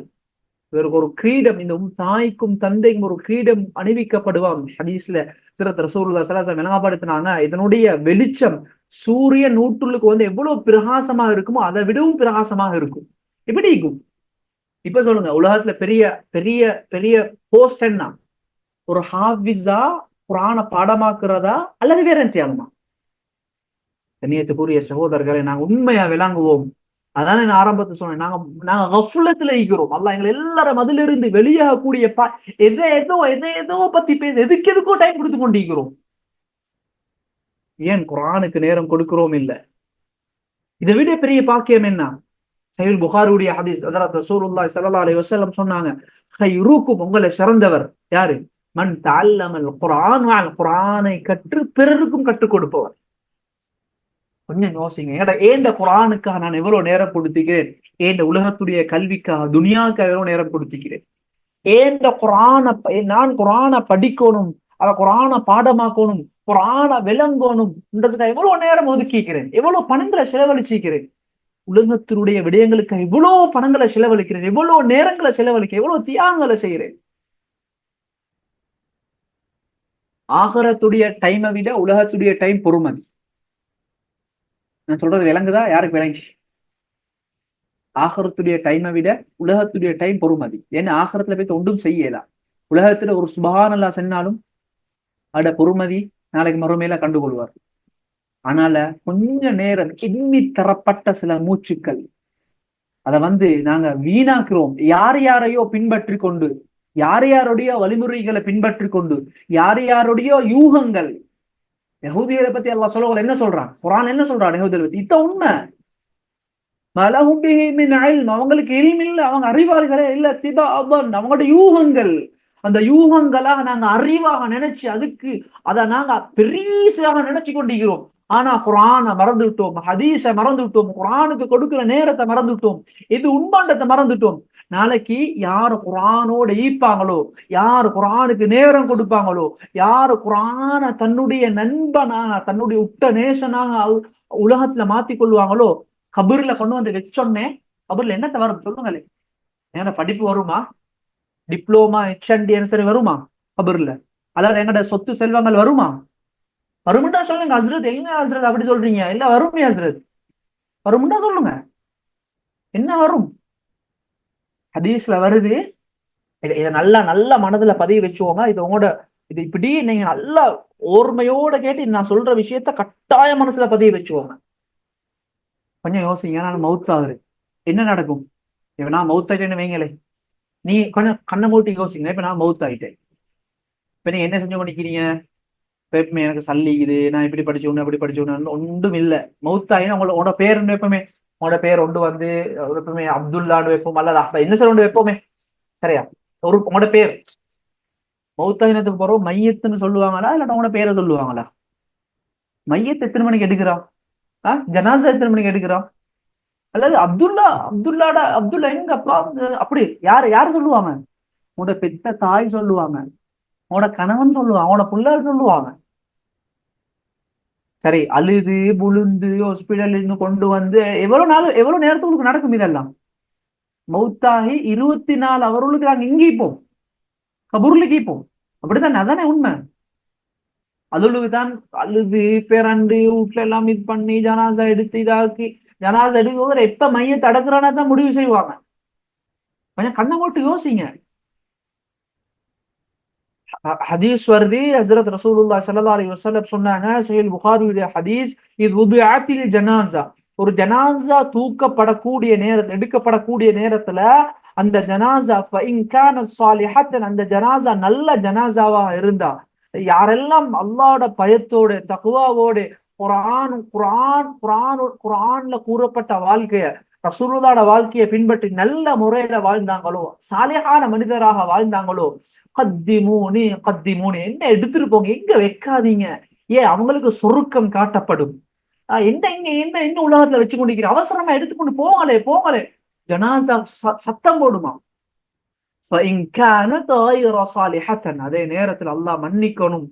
இவருக்கு ஒரு கிரீடம், இந்த தாய்க்கும் தந்தைக்கும் ஒரு கிரீடம் அணிவிக்கப்படுவாங்க. ஹதீஸ்ல சிறந்த ரசூலுல்லாஹி ஸல்லல்லாஹு அலைஹி வஸல்லம் விளங்கப்படுத்தினாங்க, இதனுடைய வெளிச்சம் சூரியன் நூற்றுக்கு வந்து எவ்வளவு பிரகாசமா இருக்குமோ அதை விடவும் பிரகாசமாக இருக்கும். எப்படி இருக்கும்? இப்ப சொல்லுங்க, உலகத்துல பெரிய பெரிய பெரிய போஸ்ட் என்ன? ஒரு ஹாஃபிஸா குர்ஆனை பாடமாக்குறதா அல்லது வேற என்ன? கண்ணியத்துக்குரிய சகோதரர்களை நாங்க உண்மையா விளங்குவோம். அதானே நான் ஆரம்பத்தை சொன்னேன், நாங்க நாங்க கஃப்லத்துல இருக்கிறோம். அல்லாஹ் எங்களை எல்லாரும் அதிலிருந்து வெளியாகக்கூடிய எதை ஏதோ எதை ஏதோ பத்தி பேச எதுக்கு எதுக்கோ டைம் கொடுத்து கொண்டிருக்கிறோம். ஏன் குர்ஆனுக்கு நேரம் கொடுக்கிறோம் இல்ல? இதை விட பெரிய பாக்கியம் என்ன? சஹீஹ் புகாரியுடைய ஹதீஸ், ஹஜ்ரத் ரசூலுல்லாஹி ஸல்லல்லாஹு அலைஹி வஸல்லம் சொன்னாங்க, கைருக்கும், உங்களை சிறந்தவர் யாரு? மன் தஅல்லமல் குர்ஆன் வஅல் குர்ஆனை கற்று பிறருக்கும் கற்றுக் கொடுப்பவர். கொஞ்சம் யோசிங்க. ஏண்ட குர்ஆனுக்காக நான் எவ்வளவு நேரம் கொடுத்துக்கிறேன்? ஏண்ட உலகத்துடைய கல்விக்காக துனியாவுக்காக எவ்வளவு நேரம் கொடுத்துக்கிறேன்? ஏண்ட நான் குர்ஆனை படிக்கணும், அவ குர்ஆனை பாடமாக்கணும், குர்ஆனை விளங்கணும்ன்றதுக்காக எவ்வளவு நேரம் ஒதுக்கிக்கிறேன்? எவ்வளவு பணங்களை செலவழிச்சிக்கிறேன்? உலகத்தினுடைய விடயங்களுக்கு எவ்வளவு பணங்களை செலவழிக்கிறேன், எவ்வளவு நேரங்களை செலவழிக்க, எவ்வளவு தியாகங்களை செய்கிறேன். ஆகரத்துடைய டைமை விட உலகத்துடைய டைம் பொறுமதி. நான் சொல்றது விளங்குதா? யாருக்கு விளங்கி? ஆகரத்துடைய டைமை விட உலகத்துடைய டைம் பொறுமதி. ஏன்னா ஆகரத்துல போய் ஒன்றும் செய்யலாம். உலகத்துல ஒரு சுபஹானல்லாஹ் சொன்னாலும் அட பொறுமதி நாளைக்கு மறுமையில கண்டுகொள்வார். ஆனால கொஞ்ச நேரம் எண்ணி தரப்பட்ட சில மூச்சுக்கள் அதை நாங்க வீணாக்குறோம். யார் யாரையோ பின்பற்றி கொண்டு, யார் யாருடைய வழிமுறைகளை பின்பற்றி கொண்டு, யார் யாருடைய யூகங்கள். யஹூதியரை பத்தி அல்லாஹ் சொல்ல என்ன சொல்றான்? குர்ஆன் என்ன சொல்றான் யஹூதியரை பத்தி? இத உண்மை. மலஹும் பிஹி மின் இல்ம், அவங்களுக்கு இல்ம் இல்ல, அவங்க அறிவாளிகளே இல்ல. திபாஅன், அவங்களோட யூகங்கள், அந்த யூகங்களாக நாங்க அறிவாக நினைச்சு அதை நாங்க பெரிசாக நினைச்சு கொண்டிருக்கிறோம். ஆனா குர்ஆனை மறந்து விட்டோம், ஹதீஸை மறந்து விட்டோம், குர்ஆனுக்கு கொடுக்கிற நேரத்தை மறந்து விட்டோம், இது உண்மாண்டத்தை மறந்துட்டோம். நாளைக்கு யாரு குர்ஆனோட ஈப்பாங்களோ, யாரு குர்ஆனுக்கு நேரம் கொடுப்பாங்களோ, யாரு குர்ஆனை தன்னுடைய நண்பனாக தன்னுடைய உட்ட நேசனாக உலகத்துல மாத்தி கொள்வாங்களோ, கபூர்ல கொண்டு வந்து வச்சோன்னே கபூர்ல என்ன வரும் சொல்லுங்களே? ஏன்னா படிப்பு வருமா? டிப்ளோமா HND சரி வருமா கபூர்ல? அதாவது எங்கட சொத்து செல்வங்கள் வருமா? வருமுண்டா சொல்லுங்க ஹஸ்ரத். எங்க ஹஸ்ரத் அப்படி சொல்றீங்க? இல்ல வருமே ஹஸ்ரத், வருமுண்டா சொல்லுங்க. என்ன வரும்? ஹதீஸ்ல வருது. இதை நல்லா நல்ல மனதுல பதிவு வச்சுக்கோங்க. இது உங்களோட இது இப்படி நீங்க நல்லா ஓர்மையோட கேட்டு நான் சொல்ற விஷயத்த கட்டாய மனசுல பதிவு வச்சுக்கோங்க. கொஞ்சம் யோசிங்க. நான் மவுத்தாகுது என்ன நடக்கும்? நான் மவுத்தாயிட்டேன்னு வைங்களே, நீ கொஞ்சம் கண்ணை மூட்டி யோசிங்க. இப்ப நான் மவுத் ஆயிட்டேன். இப்ப நீங்க என்ன செஞ்சு கொண்டிருக்கிறீங்க? இப்ப எனக்கு சல்லிக்குது, நான் இப்படி படிச்சோன்னு அப்படி படிச்சோன்னு ஒன்றும் இல்லை. மவுத்தாயினா உங்களோட பேர் வைப்போமே. உங்களோட பேர் ஒன்று வந்து எப்பவுமே அப்துல்லான்னு வைப்போம், அல்லது என்ன சொல்ல ஒன்று வைப்போமே. சரியா? உங்களோட பேர் மௌத்தாயினத்துக்கு போறோம் மையத்துன்னு சொல்லுவாங்களா, இல்லாட்ட உங்களோட பேரை சொல்லுவாங்களா? மையத்தை எத்தனை மணிக்கு எடுக்கிறான்? ஜனாசா எத்தனை மணிக்கு எடுக்கிறான்? அல்லது அப்துல்லா அப்துல்லாடா அப்துல்லா எங்க அப்பா அப்படி யாரு சொல்லுவாங்க? உன்னோட பெத்த தாய் சொல்லுவாங்க, உன்னோட கணவன் சொல்லுவாங்க, உன்னோட பிள்ளைகள் சொல்லுவாங்க. சரி, அழுது புழுந்து ஹாஸ்பிட்டல் இருந்து கொண்டு வந்து எவ்வளவு நேரத்துக்கு நடக்கும் இதெல்லாம்? மௌத்தாகி 24 அவர்களுக்கு நாங்க இங்கே இப்போம், கபூர்ல கீப்போம். அப்படித்தானே? அதானே உண்மை. அதுதான் அழுது பேரண்டு வீட்டுல எல்லாம் இது பண்ணி ஜனாசா எடுத்து இதாக்கி, ஜனாசா எடுக்க எப்ப மையத்தை அடக்குறானா தான் முடிவு செய்வாங்க. கொஞ்சம் கண்ணை போட்டு யோசிங்க. ஹதீஸ் வருது, ஹஜ்ரத் ரசூலுல்லாஹி ஸல்லல்லாஹு அலைஹி வஸல்லம் சொன்னாங்க, சஹீஹ் புகாரியுடைய ஹதீஸ், இது வுதுஆத்தில் ஜனாஸா, ஒரு ஜனாஸா தூக்கப்படக்கூடிய நேரத்தில், எடுக்கப்படக்கூடிய நேரத்துல அந்த ஜனாஸா ஃபஇன் கானத் ஸாலிஹத்தன், அந்த ஜனாஸா நல்ல ஜனாஸாவா இருந்தா, யாரெல்லாம் அல்லாஹ்வோட பயத்தோடு தக்வாவோடு குர்ஆன் குர்ஆன் குர்ஆன் குர்ஆன்ல கூறப்பட்ட வாழ்க்கைய, ரசூலுல்லாஹ்வோட வாழ்க்கையை பின்பற்றி நல்ல முறையில வாழ்ந்தாங்களோ, சாலிஹான மனிதராக வாழ்ந்தாங்களோ, கத்திமூனி கத்திமூனி, என்ன எடுத்துட்டு போங்க, எங்க வைக்காதீங்க. ஏன் அவங்களுக்கு சொருக்கம் காட்டப்படும். என்ன இங்க என்ன என்ன உலகத்துல வச்சு கொண்டிருக்கிற, அவசரமா எடுத்துக்கொண்டு போங்களே போங்களே. ஜனாசா சத்தம் போடுமா. அதே நேரத்தில் அல்லாஹ் மன்னிக்கணும்.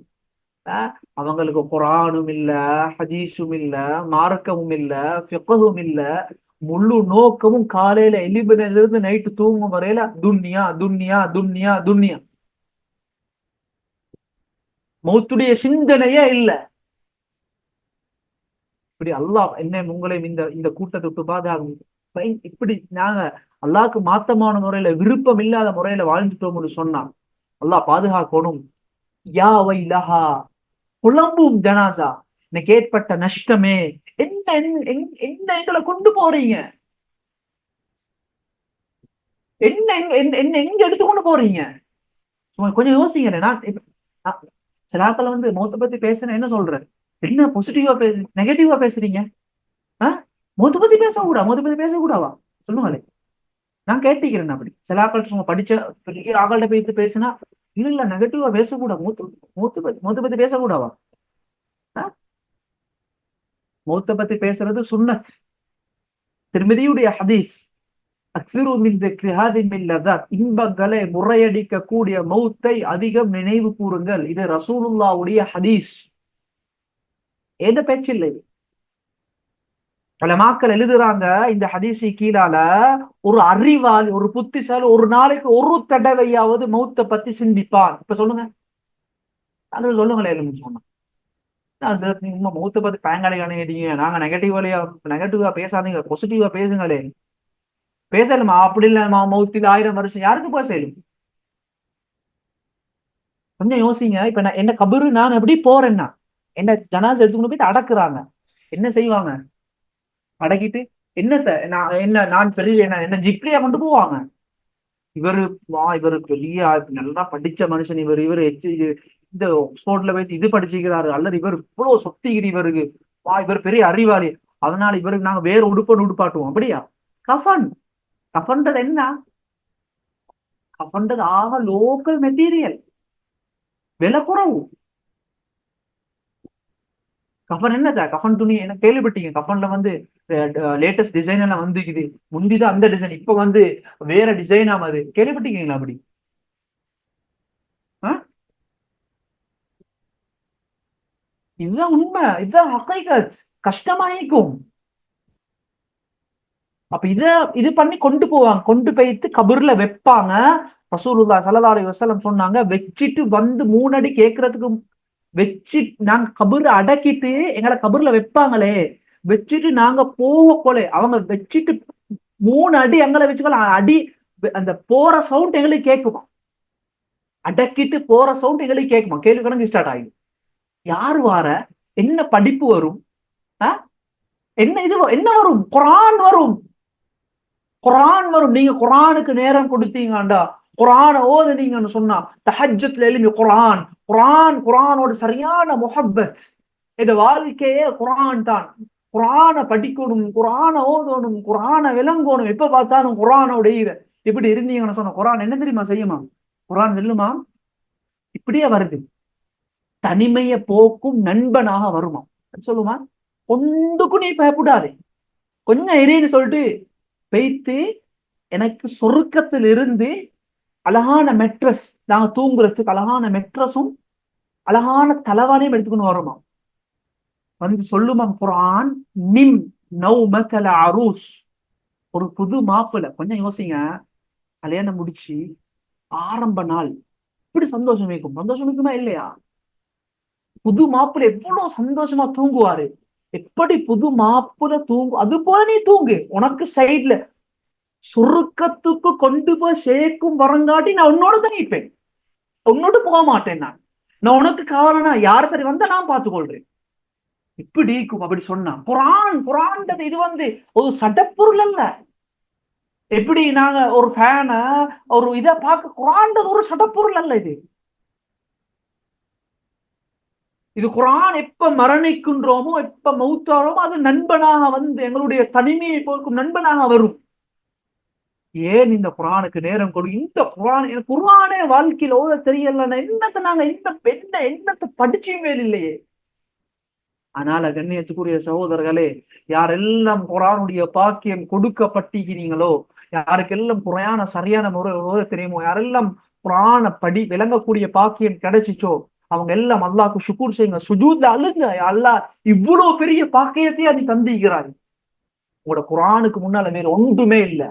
அவங்களுக்கு குர்ஆனும் இல்ல, ஹதீஸும் இல்ல, மார்க்கமும் இல்ல, ஃபிக்ஹும் இல்ல. முழு நோக்கமும் காலையில எலிபினில இருந்து நைட்டு தூங்கும் வரையில துன்யா துன்யா துன்யா துன்யா. மௌத்துடைய சிந்தனையே இல்ல. இப்படி அல்லாஹ் என்ன உங்களையும் இந்த இந்த கூட்டத்தை விட்டு பாதுகாக்கும். இப்படி நாங்க அல்லாஹ்க்கு மாத்தமான முறையில, விருப்பம் இல்லாத முறையில வாழ்ந்துட்டோம்னு சொன்னா அல்லாஹ் பாதுகாக்கணும். யா வைலஹா, புலம்பும் ஜனாசா, எனக்கு ஏற்பட்ட நஷ்டமே. என்ன என்ன எங்களை கொண்டு போறீங்க? என்ன என்ன எங்க எடுத்துக்கொண்டு போறீங்க? கொஞ்சம் யோசிங்க. நான் சில ஆட்கள் வந்து மௌத்த பத்தி பேசுறேன் என்ன சொல்றேன், என்ன பாசிட்டிவா நெகட்டிவா பேசுறீங்க? மௌத்த பத்தி பேசக்கூடா, மௌத்த பத்தி பேசக்கூடாவா? சொல்லுங்களேன். நான் கேட்டுக்கிறேன். அப்படி சில ஆட்கள் படிச்ச பெரிய ஆக்கள்கிட்ட பேசி பேசினா, இல்ல இல்ல நெகட்டிவா பேசக்கூடாது, மௌத்த பத்தி பேசக்கூடாவா? மௌத்த பத்தி பேசுறது சுன்னத். திருமதியுடைய ஹதீஸ், இன்பங்களை முறையடிக்க கூடிய மௌத்தை அதிகம் நினைவு கூறுங்கள். இது ரசூலுல்லாஹ்வுடைய ஹதீஸ், என்ன பேச்சு இல்லை. உலமாக்கள் எழுதுறாங்க இந்த ஹதீஸை கீழால, ஒரு அறிவாளி ஒரு புத்திசாலி ஒரு நாளைக்கு ஒரு தடவையாவது மௌத்தை பத்தி சிந்திப்பான். இப்ப சொல்லுங்க, அது சொல்லுங்களேன். சொன்னா நீங்க மௌத்தை பத்தி பயங்காளிங்க, நாங்க நெகட்டிவா பேசாதீங்க, பாசிட்டிவா பேசுங்களே. பேசலுமா? அப்படி இல்ல மௌத்தில் 1000 வருஷம் யாருக்கு பேசலும்? கொஞ்சம் யோசிங்க. இப்ப நான் என்ன கபரு நான் எப்படி போறேன்னா, என்ன ஜனாஸ் எடுத்துக்கொண்டு போய் அடக்குறாங்க, என்ன செய்வாங்க? அடக்கிட்டு என்னத்த நான் பெரிய என்ன ஜிப்ரியா கொண்டு போவாங்க. இவரு இவரு பெரிய நல்லா படிச்ச மனுஷன், இவர் இந்த ஆக்ஸ்போர்ட்ல போய் இது படிச்சுக்கிறாரு, அல்லது இவர் இவ்வளவு சொத்திகிரி இவருக்கு, இவர் பெரிய அறிவாளி, அதனால இவருக்கு நாங்க வேற உடுப்பாட்டுவோம். அப்படியா? கஃபன், கஃபன்றது என்ன? கஃபன்றது ஆக லோக்கல் மெட்டீரியல், விலை குறவு. கஃபன் என்னதா? கஃபன் துணி என்ன கேள்விப்பட்டீங்க? கஃபன்ல வந்து லேட்டஸ்ட் டிசைன் எல்லாம் வந்துக்குது. முந்திதான் அந்த டிசைன், இப்ப வந்து வேற டிசைன் ஆமாது. கேள்விப்பட்டீங்களா? அப்படி இதுதான் உண்மை, இதுதான் ஹக்கீகத். கஷ்டமாயிக்கும். அப்ப இது பண்ணி கொண்டு போவாங்க, கொண்டு போயிட்டு கபூர்ல வைப்பாங்க. ரசூலுல்லாஹி ஸல்லல்லாஹு அலைஹி வஸல்லம் சொன்னாங்க, வச்சிட்டு வந்து 3 அடி கேட்கறதுக்கு வச்சு நாங்க கபூர் அடக்கிட்டு எங்களை கபூர்ல வைப்பாங்களே, வச்சுட்டு நாங்க போல அவங்க வச்சுட்டு 3 அடி எங்களை வச்சுக்கலாம். அடி அந்த போற சவுண்ட் எங்களுக்கு கேட்குமா? அடக்கிட்டு போற சவுண்ட் எங்களுக்கு கேட்குமா? கேள்வி கணக்கு ஸ்டார்ட் ஆகும். யாரு வார, என்ன படிப்பு வரும்? என்ன இது என்ன வரும்? குர்ஆன் வரும், குர்ஆன் வரும். நீங்க குர்ஆனுக்கு நேரம் கொடுத்தீங்கடா, குர்ஆன ஓதுனீங்கன்னு சொன்னா தஹஜ்ஜுத்ல எழும்பி குர்ஆனோட சரியான முஹப்பத். இந்த வாழ்க்கையே குர்ஆன் தான். குர்ஆன படிக்கணும், குர்ஆன ஓதணும், குர்ஆன விளங்கணும், எப்ப பார்த்தாலும் குர்ஆனோட இப்படி இருந்தீங்கன்னு சொன்ன குர்ஆன் என்ன தெரியுமா செய்யுமா? குர்ஆன் சொல்லுமா, இப்படியே வருது, தனிமையை போக்கும் நண்பனாக வருமா சொல்லுமா. ஒன்றுக்கும் நீ பயப்படாதே, கொஞ்சம் எரின்னு சொல்லிட்டு வைத்து எனக்கு சொருக்கத்தில் இருந்து அழகான மெட்ரஸ், நாங்க தூங்குறதுக்கு அழகான மெட்ரஸும் அழகான தலைவானையும் எடுத்துக்கொண்டு வருமா. வந்து சொல்லுமாம் குர்ஆன், நிம் நௌமத்தல அரூஸ். ஒரு புது மாப்பிள்ள, கொஞ்சம் யோசிங்க, கல்யாணம் முடிச்சு ஆரம்ப நாள் இப்படி சந்தோஷம் வைக்கும், சந்தோஷம் வைக்குமா இல்லையா? புது மாப்பிள்ள எவ்வளவு சந்தோஷமா தூங்குவாரு. எப்படி புது மாப்பிள்ள அது போல நீ தூங்கு. உனக்கு சைட்ல சுருக்கத்துக்கு கொண்டு போய் சேர்க்கும் வரங்காட்டி நான் உன்னோட தான் நிற்பேன், உன்னோட போக மாட்டேன். நான் உனக்கு காரணம் யாரு சரி வந்தா நான் பார்த்துக்கொள்றேன். இப்படி அப்படி சொன்னா குர்ஆன் இது வந்து ஒரு சட்டப்பொருள் அல்ல. எப்படி நாங்க ஒரு ஃபேன ஒரு இதை பார்க்க, குர்ஆன் ஒரு சட்டப்பொருள் அல்ல. இது குர்ஆன் எப்ப மரணிக்கின்றோமோ, எப்ப மௌத்தாரோமோ, அது நண்பனாக வந்து எங்களுடைய தனிமையை போக்கும் நண்பனாக வரும். ஏன் இந்த குர்ஆனுக்கு நேரம் கொடு. இந்த குர்ஆனே வாழ்க்கையில ஓத தெரியல, என்னத்தை நாங்க என்னத்தை படிச்சுமே இல்லையே. அதனால கண்ணியத்துக்குரிய சகோதரர்களே, யாரெல்லாம் குர்ஆனுடைய பாக்கியம் கொடுக்கப்பட்டிருக்கிறீங்களோ, யாருக்கெல்லாம் குர்ஆன சரியான முறை ஓத தெரியுமோ, யாரெல்லாம் குர்ஆன விளங்கக்கூடிய பாக்கியம் கிடைச்சிச்சோ, அவங்க எல்லாம் அல்லாஹ்க்கு ஷுக்கூர் செய்யுங்க, சுஜூத்ல அழுங்க. அல்லாஹ் இவ்வளவு பெரிய பாக்கியத்தையே நீ தந்திக்கிறாய், உங்களோட குர்ஆனுக்கு முன்னால வேற ஒன்றுமே இல்லை.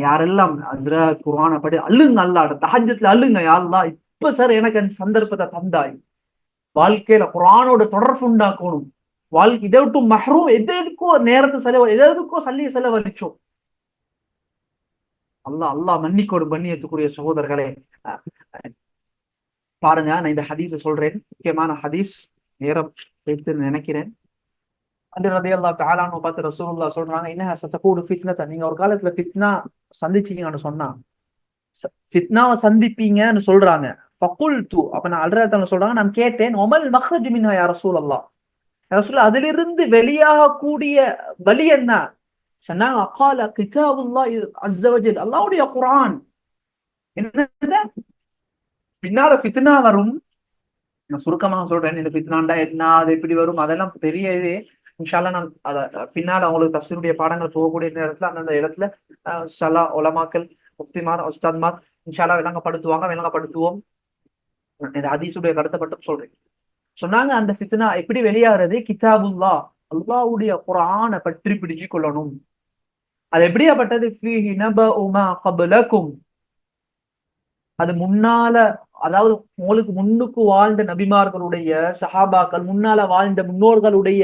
யாரெல்லாம் ஹஸ்ரத் குர்ஆனை படி அழுங்க, அல்லாஹ்ட தஹஜ்ஜுத்ல அழுங்க, யா அல்லாஹ் இப்ப சார் எனக்கு அந்த சந்தர்ப்பத்தை தந்தாய். வாழ்க்கையில குர்ஆனோட தொடர்பு உண்டாக்கணும். இதை விட்டு மஹ்ரூம், எதுக்கோ நேரத்தை எதுக்கோ செலவழிச்சோம். அல்லாஹ் மன்னிக்கோடு. கண்ணியத்துக்குரிய சகோதரர்களே, பாருங்க, நான் இந்த ஹதீஸை சொல்றேன், முக்கியமான ஹதீஸ், நேரம் எடுத்து நினைக்கிறேன். அந்த ரலியல்லாஹு தஆலா அன்ஹு பார்த்து ரசூலுல்லாஹ் சொல்றாங்க, இன்னஹா சதகூனு ஃபித்னத்தன், நீங்க ஒரு காலத்துல ஃபித்னா சந்திச்சீங்கன்னு சொன்னா, ஃபித்னாவை சந்திப்பீங்கன்னு சொல்றாங்க. ஃபகுல்து, அப்ப நான் அல்ரஹ்தான சொல்றாங்க, நான் கேட்டேன், வமல் மக்ரஜ் மின்ஹா யா ரசூலல்லாஹ், யா ரசூலல்லாஹ் அதிலிருந்து வெளியாகக்கூடிய வழி என்ன சொன்னாங்க. அகால கிதாபுல்லாஹி அஸ்ஸ வஜல், அல்லாஹ்வுடைய குர்ஆன். என்னது பின்னால ஃபித்னா வரும், நான் சுருக்கமாக சொல்றேன். இந்த ஃபித்னாண்டா என்ன, அது எப்படி வரும், அதெல்லாம் பெரிய இது. இன்ஷா அல்லாஹ் நான் அத பின்னால அவங்களுக்கு தஃசீருடைய பாடங்கள் போகக்கூடிய நேரத்துல அந்தந்த இடத்துல இன்ஷா உலமாக்கள், முஃப்திமார், உஸ்தாத்மார் இன்ஷா அல்லாஹ் விளங்கப்படுத்துவோம். இந்த ஹதீஸுடைய கருத்தை மட்டும் சொல்றேன். சொன்னாங்க, அந்த ஃபித்னா எப்படி வெளியாகிறது, கிதாபுல்லாஹ், அல்லாஹ்வுடைய குர்ஆனை பற்றி பிடிச்சு கொள்ளணும். அது எப்படியாப்பட்டது, ஃபீஹி நபஉ மா கப்லகும், அது முன்னால, அதாவது உங்களுக்கு முன்னுக்கு வாழ்ந்த நபிமார்களுடைய, சஹாபாக்கள், முன்னால வாழ்ந்த முன்னோர்களுடைய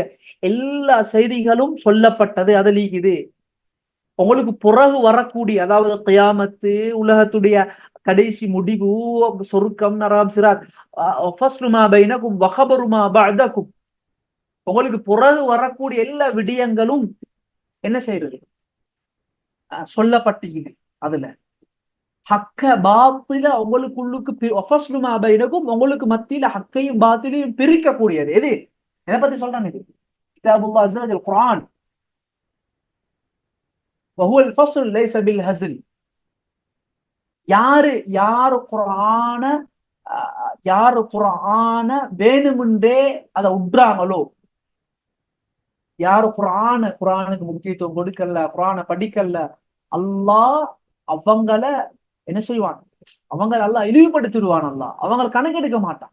எல்லா செய்திகளும் சொல்லப்பட்டது அதுல இருக்குது. உங்களுக்கு பிறகு வரக்கூடிய, அதாவது கியாமத்து, உலகத்துடைய கடைசி முடிவு, சொர்க்கம், நரகம், சிராத், ஃபஸ்லு மா பைனகும் வ கபரு மா பஅதகும், உங்களுக்கு பிறகு வரக்கூடிய எல்லா விடயங்களும் என்ன செய்யறது, சொல்லப்பட்டிருக்குது. அதுல ஹக்க பாத்தில உங்களுக்குள்ளுக்கு உங்களுக்கு மத்தியில ஹக்கையும் பாத்திலையும் பிரிக்கக்கூடியது எது, எதை பத்தி சொல்றான், இது கிதாபுல்லாஹ் அஸ்ஸ வஜல், குர்ஆன். வஹுவ அல் ஃபஸ்ல் லைஸ பில் ஹஸ்ல். யாரு குர்ஆன வேணுமென்றே அதை உட்றாங்களோ, யாரு குர்ஆனுக்கு முக்கியத்துவம் கொடுக்கல, குர்ஆனை படிக்கல, அல்லாஹ் அவங்கள என்ன செய்வான், அவங்களை அல்லாஹ் இழிவுபடுத்திடுவான். அல்லாஹ் அவங்களை கணக்கெடுக்க மாட்டான்.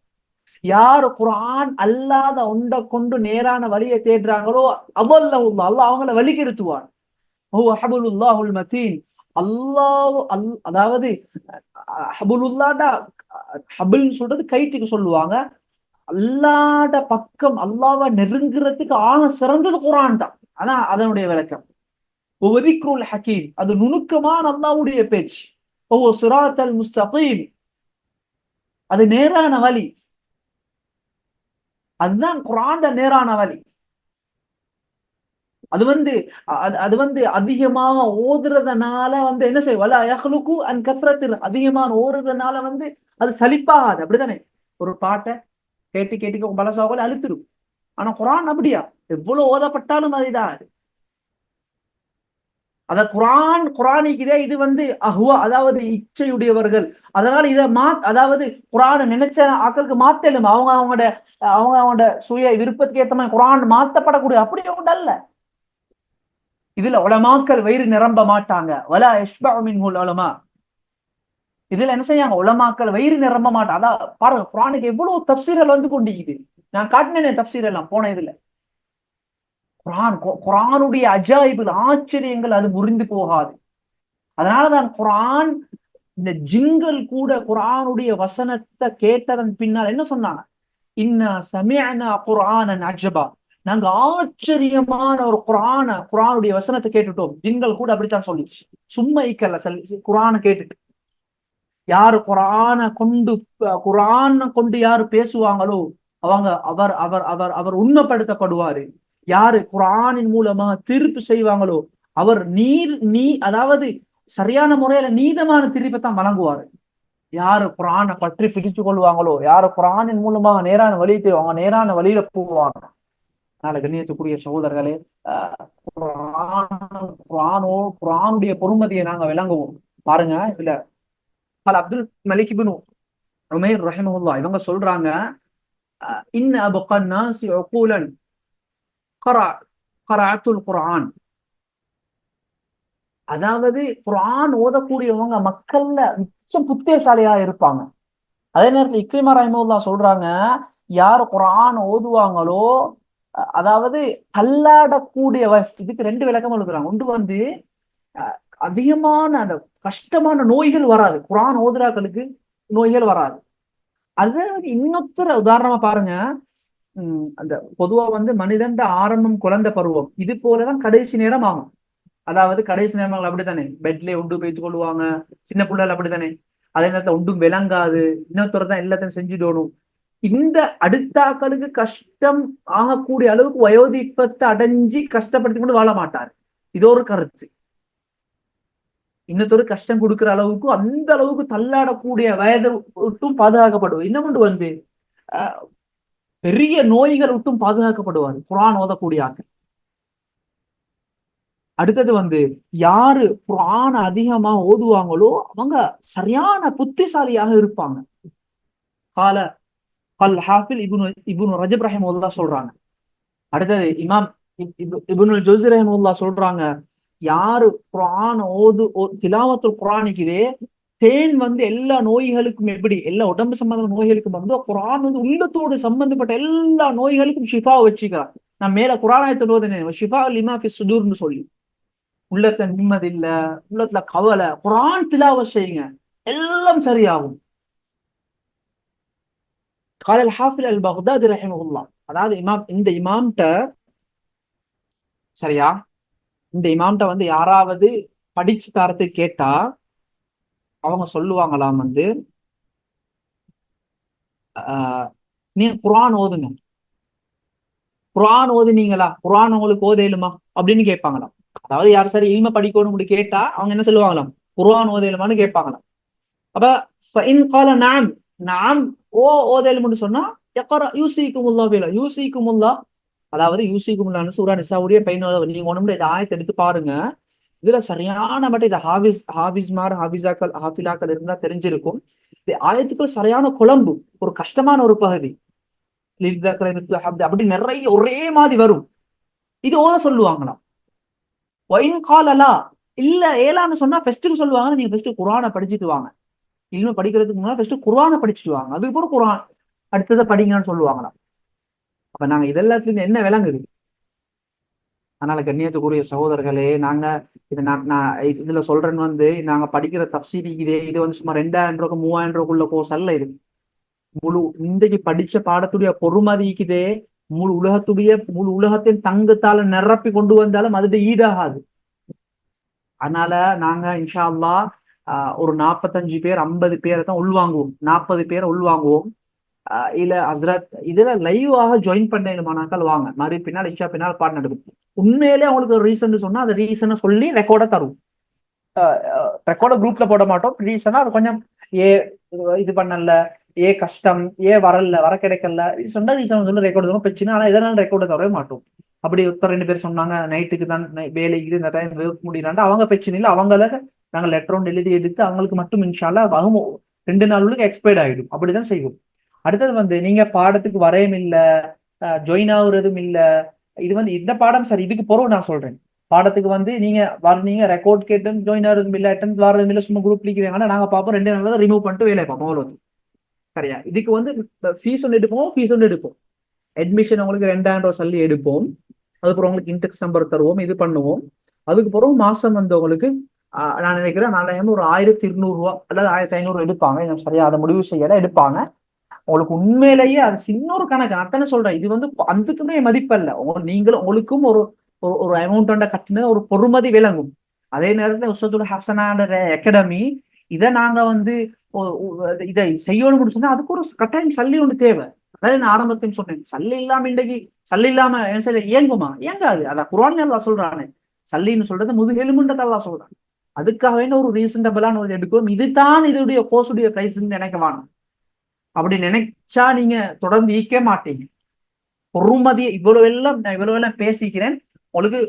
யாரு குர்ஆன் அல்லாத ஒன்றை கொண்டு நேரான வழியை தேடுறாங்களோ, அல்லாஹ் அவங்களை வழிகெடுத்துவான். ஹபுலுல்லாஹுல் மதீன், அல்லாஹ் அதாவது ஹபுலுல்லாஹ்டா, ஹபுல்னு சொல்றது கைட்டுக்கு சொல்லுவாங்க. அல்லாஹ்ட பக்கம் அல்லாஹ்வை நெருங்குறதுக்கு ஆக சிறந்தது குர்ஆன் தான். அதான் அதனுடைய விளக்கம். வதிக்ருல் ஹகீம், அது நுணுக்கமான அல்லாஹ்வுடைய பேச்சு. சிராத்தல் முஸ்தகீம், அது நேரான வழி. அதுதான் குர்ஆன் நேரான வழி. அது வந்து அது வந்து அதிகமாக ஓதுறதுனால வந்து என்ன செய்ய வல யஹ்லுகு அன் கஸ்ரத்தில், அதிகமான ஓதுறதுனால வந்து அது சலிப்பாகாது, அப்படித்தானே? ஒரு பாட்டை கேட்டு கேட்டு பலசாகல அழுத்திரும். ஆனா குரான் அப்படியா? எவ்வளவு ஓதப்பட்டாலும் அது இதாகாது. அத குரானிக்கிறே இது வந்து அஹ்வா, அதாவது இச்சையுடையவர்கள். அதனால இத அதாவது குரானை நினைச்ச ஆக்களுக்கு மாத்தலும், அவங்க சுய விருப்பத்துக்கு ஏத்த மாதிரி குரான் மாத்தப்படக்கூடிய அப்படி ஒன்று அல்ல. இதுல உலமாக்கள் வயிறு நிரம்ப மாட்டாங்க. வலா யஷ்பஉ மின்ஹுல் உலமா. இதுல என்ன செய்யாங்க? உலமாக்கள் வயிறு நிரம்ப மாட்டாங்க. அதான் பாருங்க, குரானுக்கு எவ்வளவு தப்சீர்கள் வந்து கொண்டிருக்குது. நான் காட்டினேன் தப்சீர் எல்லாம் போன இதுல. குரானுடைய அஜாயிபுல், ஆச்சரியங்கள் அது முறிந்து போகாது. அதனாலதான் குரான், இந்த ஜின்கள் கூட குரானுடைய வசனத்தை கேட்டதன் பின்னால் என்ன சொன்னாங்க? இன்னா சமிஅனா குர்ஆனன் அஜபா. நாங்க ஆச்சரியமான ஒரு குரானுடைய வசனத்தை கேட்டுட்டோம். ஜின்கள் கூட அப்படித்தான் சொல்லிச்சு. சும்மா இக்கல்ல குரானை கேட்டுட்டு. யாரு குரானை கொண்டு யாரு பேசுவாங்களோ அவங்க அவர் அவர் அவர் அவர் உண்மைப்படுத்தப்படுவாரு. யாரு குரானின் மூலமா தீர்ப்பு செய்வாங்களோ அவர் அதாவது சரியான முறையில நீதமான தீர்ப்பை தான் வழங்குவாரு. யாரு குரானை பற்றி பிடிச்சு கொள்வாங்களோ, யாரு குரானின் மூலமாக நேரான வழி தெரியும், நேரான வழியில போவாங்க. அதனால கண்ணியத்துக்குரிய சகோதரர்களே, குரானுடைய பொறுமதியை நாங்க விளங்குவோம். பாருங்க, இதுல அப்துல் மலிக் இப்னு உமைர் ரஹிமஹுல்லாஹ் இவங்க சொல்றாங்க, இன்ன அபகன் நாஸி உகூலன் கரஅத்துல் குர்ஆன். அதாவது குர்ஆன் ஓதக்கூடியவங்க மக்கள்ல மிச்சம் புத்திசாலியா இருப்பாங்க. அதே நேரத்தில் இக்ரிமா ரஹிமஹுல்லாஹ் சொல்றாங்க, யார் குர்ஆன் ஓதுவாங்களோ, அதாவது தள்ளாடக்கூடிய வயசு. இதுக்கு ரெண்டு விளக்கம் எழுதுறாங்க. ஒன்று வந்து அதிகமான அந்த கஷ்டமான நோய்கள் வராது, குர்ஆன் ஓதுறாக்களுக்கு நோய்கள் வராது. அது இன்னொருத்தர உதாரணமா பாருங்க. அந்த பொதுவா வந்து மனிதன் ஆரம்பம் குழந்தை பருவம், இது போலதான் கடைசி நேரம் ஆகும். அதாவது கடைசி நேரங்கள் அப்படித்தானே, பெட்ல உண்டு பேச்சு கொள்வாங்க, சின்ன பிள்ளைகள் அப்படித்தானே. அதே நேரத்துல ஒன்றும் விளங்காது, இன்னொருத்தர் தான் எல்லாத்தையும் செஞ்சுடணும். இந்த அடுத்தாக்களுக்கு கஷ்டம் ஆகக்கூடிய அளவுக்கு வயோதிபத்தை அடைஞ்சி கஷ்டப்படுத்தி கொண்டு வாழ மாட்டார். இது ஒரு கருத்து. இன்னொரு கஷ்டம் கொடுக்கிற அளவுக்கு, அந்த அளவுக்கு தள்ளாடக்கூடிய வயதை விட்டும் பாதுகாக்கப்படுவது. இன்னொன்று வந்து பெரிய நோய்கள் விட்டும் பாதுகாக்கப்படுவார் குர்ஆன் ஓதக்கூடிய ஆக்கள். அடுத்தது வந்து யாரு குர்ஆன் அதிகமா ஓதுவாங்களோ அவங்க சரியான புத்திசாலியாக இருப்பாங்க. கால கல் ஹாஃபில் இப்னு ரஜப் ரஹிமஹுல்லாஹ் சொல்றாங்க. அடுத்தது இமாம் இப்னுல் ஜௌஸி ரஹிமஹுல்லாஹ் சொல்றாங்க, யாரு குர்ஆன் திலாவத்துல் குர்ஆனுக்குதே, தேன் வந்து எல்லா நோய்களுக்கும் எப்படி எல்லா உடம்பு சம்பந்த நோய்களுக்கும் வந்து குர்ஆன் வந்து உள்ளத்தோடு சம்பந்தப்பட்ட எல்லா நோய்களுக்கும் ஷிஃபா வச்சுக்கிறான். நான் மேல குர்ஆன் ஓதுனேன், ஷிஃபா லிமா ஃபி சுதூர்னு சொல்லி. உள்ளத்துல நிம்மதி இல்ல, உள்ளத்துல கவலை, குர்ஆன் திலாவத் செய்யுங்க, எல்லாம் சரியாகும். காலல் ஹாஃபில் அல் பக்தாதி ரஹிமஹுல்லாஹ். அதாவது இந்த இமாம்கிட்ட, சரியா, இந்த இமாம்கிட்ட வந்து யாராவது படிச்சு தரத்து கேட்டா அவங்க சொல்லுவாங்களாம் வந்து, நீங்க குர்ஆன் ஓதுங்க, குர்ஆன் ஓதுனீங்களா, குர்ஆன் உங்களுக்கு ஓதையிலுமா அப்படின்னு கேட்பாங்களாம். அதாவது யார் சரி இல்ம படிக்கணும் கேட்டா அவங்க என்ன சொல்லுவாங்களாம், குர்ஆன் ஓதையிலுமான்னு கேட்பாங்களாம். அப்ப ஃபஇன் கால நஅம், நஅம் ஓதையிலும்னு சொன்னா யக்ரா யூசிகுமுல்லாஹ் பிலா, யூசிகுமுல்லாஹ், அதாவது யூசிகுமுல்லாஹ்னு சூரா நிசாவுடைய 14 நீங்க ஒண்ணுமே இந்த ஆயத்தை எடுத்து பாருங்க. இதுல சரியான மட்டும் இது ஹாஃபிலாக்கள் இருந்தா தெரிஞ்சிருக்கும். இந்த ஆயத்துக்குள் சரியான குழம்பு, ஒரு கஷ்டமான ஒரு பகுதி, அப்படி நிறைய ஒரே மாதிரி வரும். இது ஓத சொல்லுவாங்களாம். ஒயின் காலலா, இல்ல ஏலான்னு சொன்னா ஃபர்ஸ்ட்டுக்கு சொல்லுவாங்க, நீங்க ஃபர்ஸ்ட் குர்ஆனை படிச்சுட்டு வாங்க, இல்ம படிக்கிறதுக்கு முன்னாடி ஃபர்ஸ்ட் குர்ஆனை படிச்சுட்டு வாங்க, அதுக்கப்புறம் குர்ஆன் அடுத்ததை படிங்கன்னு சொல்லுவாங்களாம். அப்ப நாங்க இதெல்லாத்துலயும் என்ன விளங்குது? அதனால கண்ணியத்துக்குரிய சகோதரர்களே, நாங்க நான் இதுல சொல்றேன்னு வந்து, நாங்க படிக்கிற தஃப்சீர் இது வந்து சும்மா 2000 ரூபாய்க்கு 3000 ரூபாய்க்குள்ள கோர்ஸ் அல்ல இது. முழு இன்றைக்கு படிச்ச பாடத்துடைய பொறுமதிக்குதே முழு உலகத்தின் தங்கத்தால நிரப்பி கொண்டு வந்தாலும் அது ஈடாகாது. அதனால நாங்க இன்ஷா அல்லாஹ் ஒரு 45 பேர் 50 பேரை தான் உள்வாங்குவோம், 40 பேரை உள்வாங்குவோம். இல்ல ஹஸ்ரத் இதுல லைவாக ஜாயின் பண்ணணுமானாக்கள் வாங்க மாதிரி பின்னால் இஷா பின்னால் பாட்டு நடக்கும். உண்மையிலே அவங்களுக்கு ஒரு ரீசன் சொன்னா அந்த ரீசனை சொல்லி ரெக்கார்டை தரும். ரெக்கார்டை குரூப்ல போட மாட்டோம். ரீசனா அது கொஞ்சம் ஏ இது பண்ணல, ஏ கஷ்டம், ஏ வரல, வர கிடைக்கல, சொன்னா ரீசன் சொல்லி ரெக்கார்டு தரும் பிரச்சனை. ஆனா இதனால ரெக்கார்டு தரவே மாட்டோம். அப்படி ஒருத்தர் 2 பேர் சொன்னாங்க நைட்டுக்கு தான் வேலைக்கு இந்த டைம் முடியலான்ட்டு அவங்க பிரச்சனை இல்லை. அவங்கள நாங்கள் லெட்டர் ஒன்று எழுதி எடுத்து அவங்களுக்கு மட்டும் இன்ஷால்லா அவங்க 2 நாளுக்கு எக்ஸ்பைர்ட் ஆயிடும். அப்படிதான் செய்வோம். அடுத்தது நீங்க பாடத்துக்கு வரையும் இல்ல, ஜாயின் ஆகுறதும் இல்ல, இது இந்த பாடம் சார் இதுக்கு போறோம் நான் சொல்றேன். பாடத்துக்கு நீங்க வரீங்க ரெக்கார்ட் கேட்டு ஜாயின் ஆகுறதும் இல்ல, அட்டென்ட் வரதும் இல்ல, சும்மா குரூப் பிடிக்கிறாங்கன்னா நாங்க பார்ப்போம் 2 நாள் ரிமூவ் பண்ணிட்டு வேலை பார்ப்போம். அவ்வளவு சரியா. இதுக்கு ஃபீஸ் ஒன்று எடுப்போம், ஃபீஸ் ஒன்று எடுப்போம். அட்மிஷன் உங்களுக்கு 2000 சொல்லி எடுப்போம். அதுக்கப்புறம் உங்களுக்கு இன்டெக்ஸ் நம்பர் தருவோம், இது பண்ணுவோம். அதுக்கு பிறகு மாசம் உங்களுக்கு நான் நினைக்கிறேன் 4 ஒரு 1200 அல்லது 1500 எடுப்பாங்க. சரியா அதை முடிவு செய்யல எடுப்பாங்க. உங்களுக்கு உண்மையிலேயே அது சின்ன ஒரு கணக்கு. நான் தானே சொல்றேன் இது அதுக்குமே மதிப்பல்ல. நீங்களும் உங்களுக்கும் ஒரு ஒரு அமௌண்ட் கட்டின ஒரு பொறுமதி விளங்கும். அதே நேரத்துல உஸ்தத்துல் ஹசனான அகாடமி இதை நாங்க இதை செய்யணும்னு சொன்னா அதுக்கு ஒரு கட்டாயம் சல்லி ஒன்று தேவை. அதாவது நான் ஆரம்பத்தையும் சொன்னேன், சல்லி இல்லாம இன்றைக்கு சல்லி இல்லாம இயங்குமா? இயங்காது. அதான் குர்ஆன் அல்லாஹ் சொல்றானே, சல்லின்னு சொல்றது முதுகெலும்புன்றதை அல்லாஹ் சொல்றான். அதுக்காக வேண்டிய ஒரு ரீசன்டபிளான ஒரு எடுக்கும். இதுதான் இதோடைய கோர்ஸுடைய பிரைஸ்ன்னு நினைக்க வேணும். அப்படி நினைச்சா நீங்க தொடர்ந்து ஈக்க மாட்டீங்க. பொறுமதி இவ்வளவு எல்லாம் பேசிக்கிறேன் உங்களுக்கு.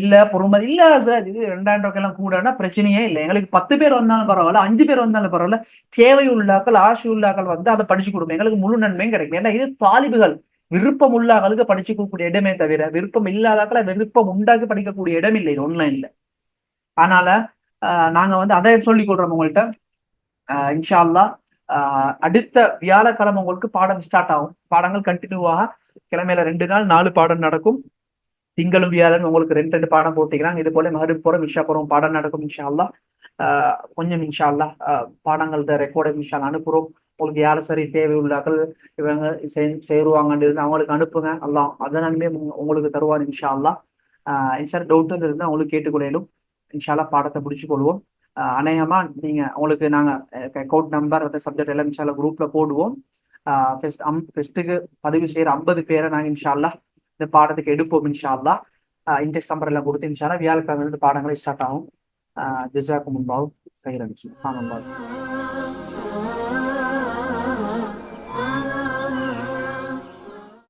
இல்ல பொறுமதி இல்ல சார், இது 2000 எல்லாம் கூடனா பிரச்சனையே இல்லை. எங்களுக்கு 10 பேர் வந்தாலும் பரவாயில்ல, 5 பேர் வந்தாலும் பரவாயில்ல, தேவை உள்ளாக்கள் ஆசை உள்ளாக்கள் அதை படிச்சு கொடுக்கும். எங்களுக்கு முழு நன்மையும் கிடைக்கும். ஏன்னா இது தாலிபுகள் விருப்பம் உள்ளாக்களுக்கு படிச்சுக்கக்கூடிய இடமே தவிர விருப்பம் இல்லாதாக்களை விருப்பம் உண்டாக்கி படிக்கக்கூடிய இடம் இல்லை இது ஆன்லைன்ல. அதனால நாங்க அதை சொல்லிக் கொள்றோம் உங்கள்கிட்ட. இன்ஷா அல்லாஹ் அடுத்த வியாழக்கிழமை உங்களுக்கு பாடம் ஸ்டார்ட் ஆகும். பாடங்கள் கண்டினியூவாக கிழமையில 2 நாள் 4 பாடம் நடக்கும். திங்களும் வியாழன் உங்களுக்கு 2 பாடம் போட்டிக்கிறாங்க. இது போல மகரிப் போறோம் இஷா போறோம் பாடம் நடக்கும் இன்ஷா அல்லாஹ். கொஞ்சம் இன்ஷா அல்லாஹ் பாடங்கள்ட ரெக்கார்டை இன்ஷா அல்லாஹ் அனுப்புறோம். உங்களுக்கு யாரும் சரி தேவை உள்ளாக்கள் இவங்க சேருவாங்கன்னு அவங்களுக்கு அனுப்புங்க. அல்லாஹ் அதனாலுமே உங்களுக்கு தருவார் இன்ஷா அல்லாஹ். இன்ஷா டவுட் இருந்தால் உங்களுக்கு கேட்டுக்கொள்ளும். இன்ஷா அல்லாஹ் பாடத்தை முடிச்சு கொள்வோம். அநேகமா நீங்க உங்களுக்கு நாங்க அக்கௌண்ட் நம்பர் அந்த சப்ஜெக்ட் எல்லாம் இன்ஷா அல்லாஹ் குரூப்ல போடுவோம். ஃபெஸ்ட்டுக்கு பதிவு செய்யற 50 பேரை நாங்க இன்ஷா அல்லாஹ் இந்த பாடத்துக்கு எடுப்போம் இன்ஷா அல்லாஹ். இன்டெக்ஸ் நம்பர் எல்லாம் கொடுத்து இன்ஷா அல்லாஹ் வியாழக்கிழமை பாடங்களே ஸ்டார்ட் ஆகும். ஜஸாக்குமுல்லாஹ் கைரன். சுப்ஹானல்லாஹ்.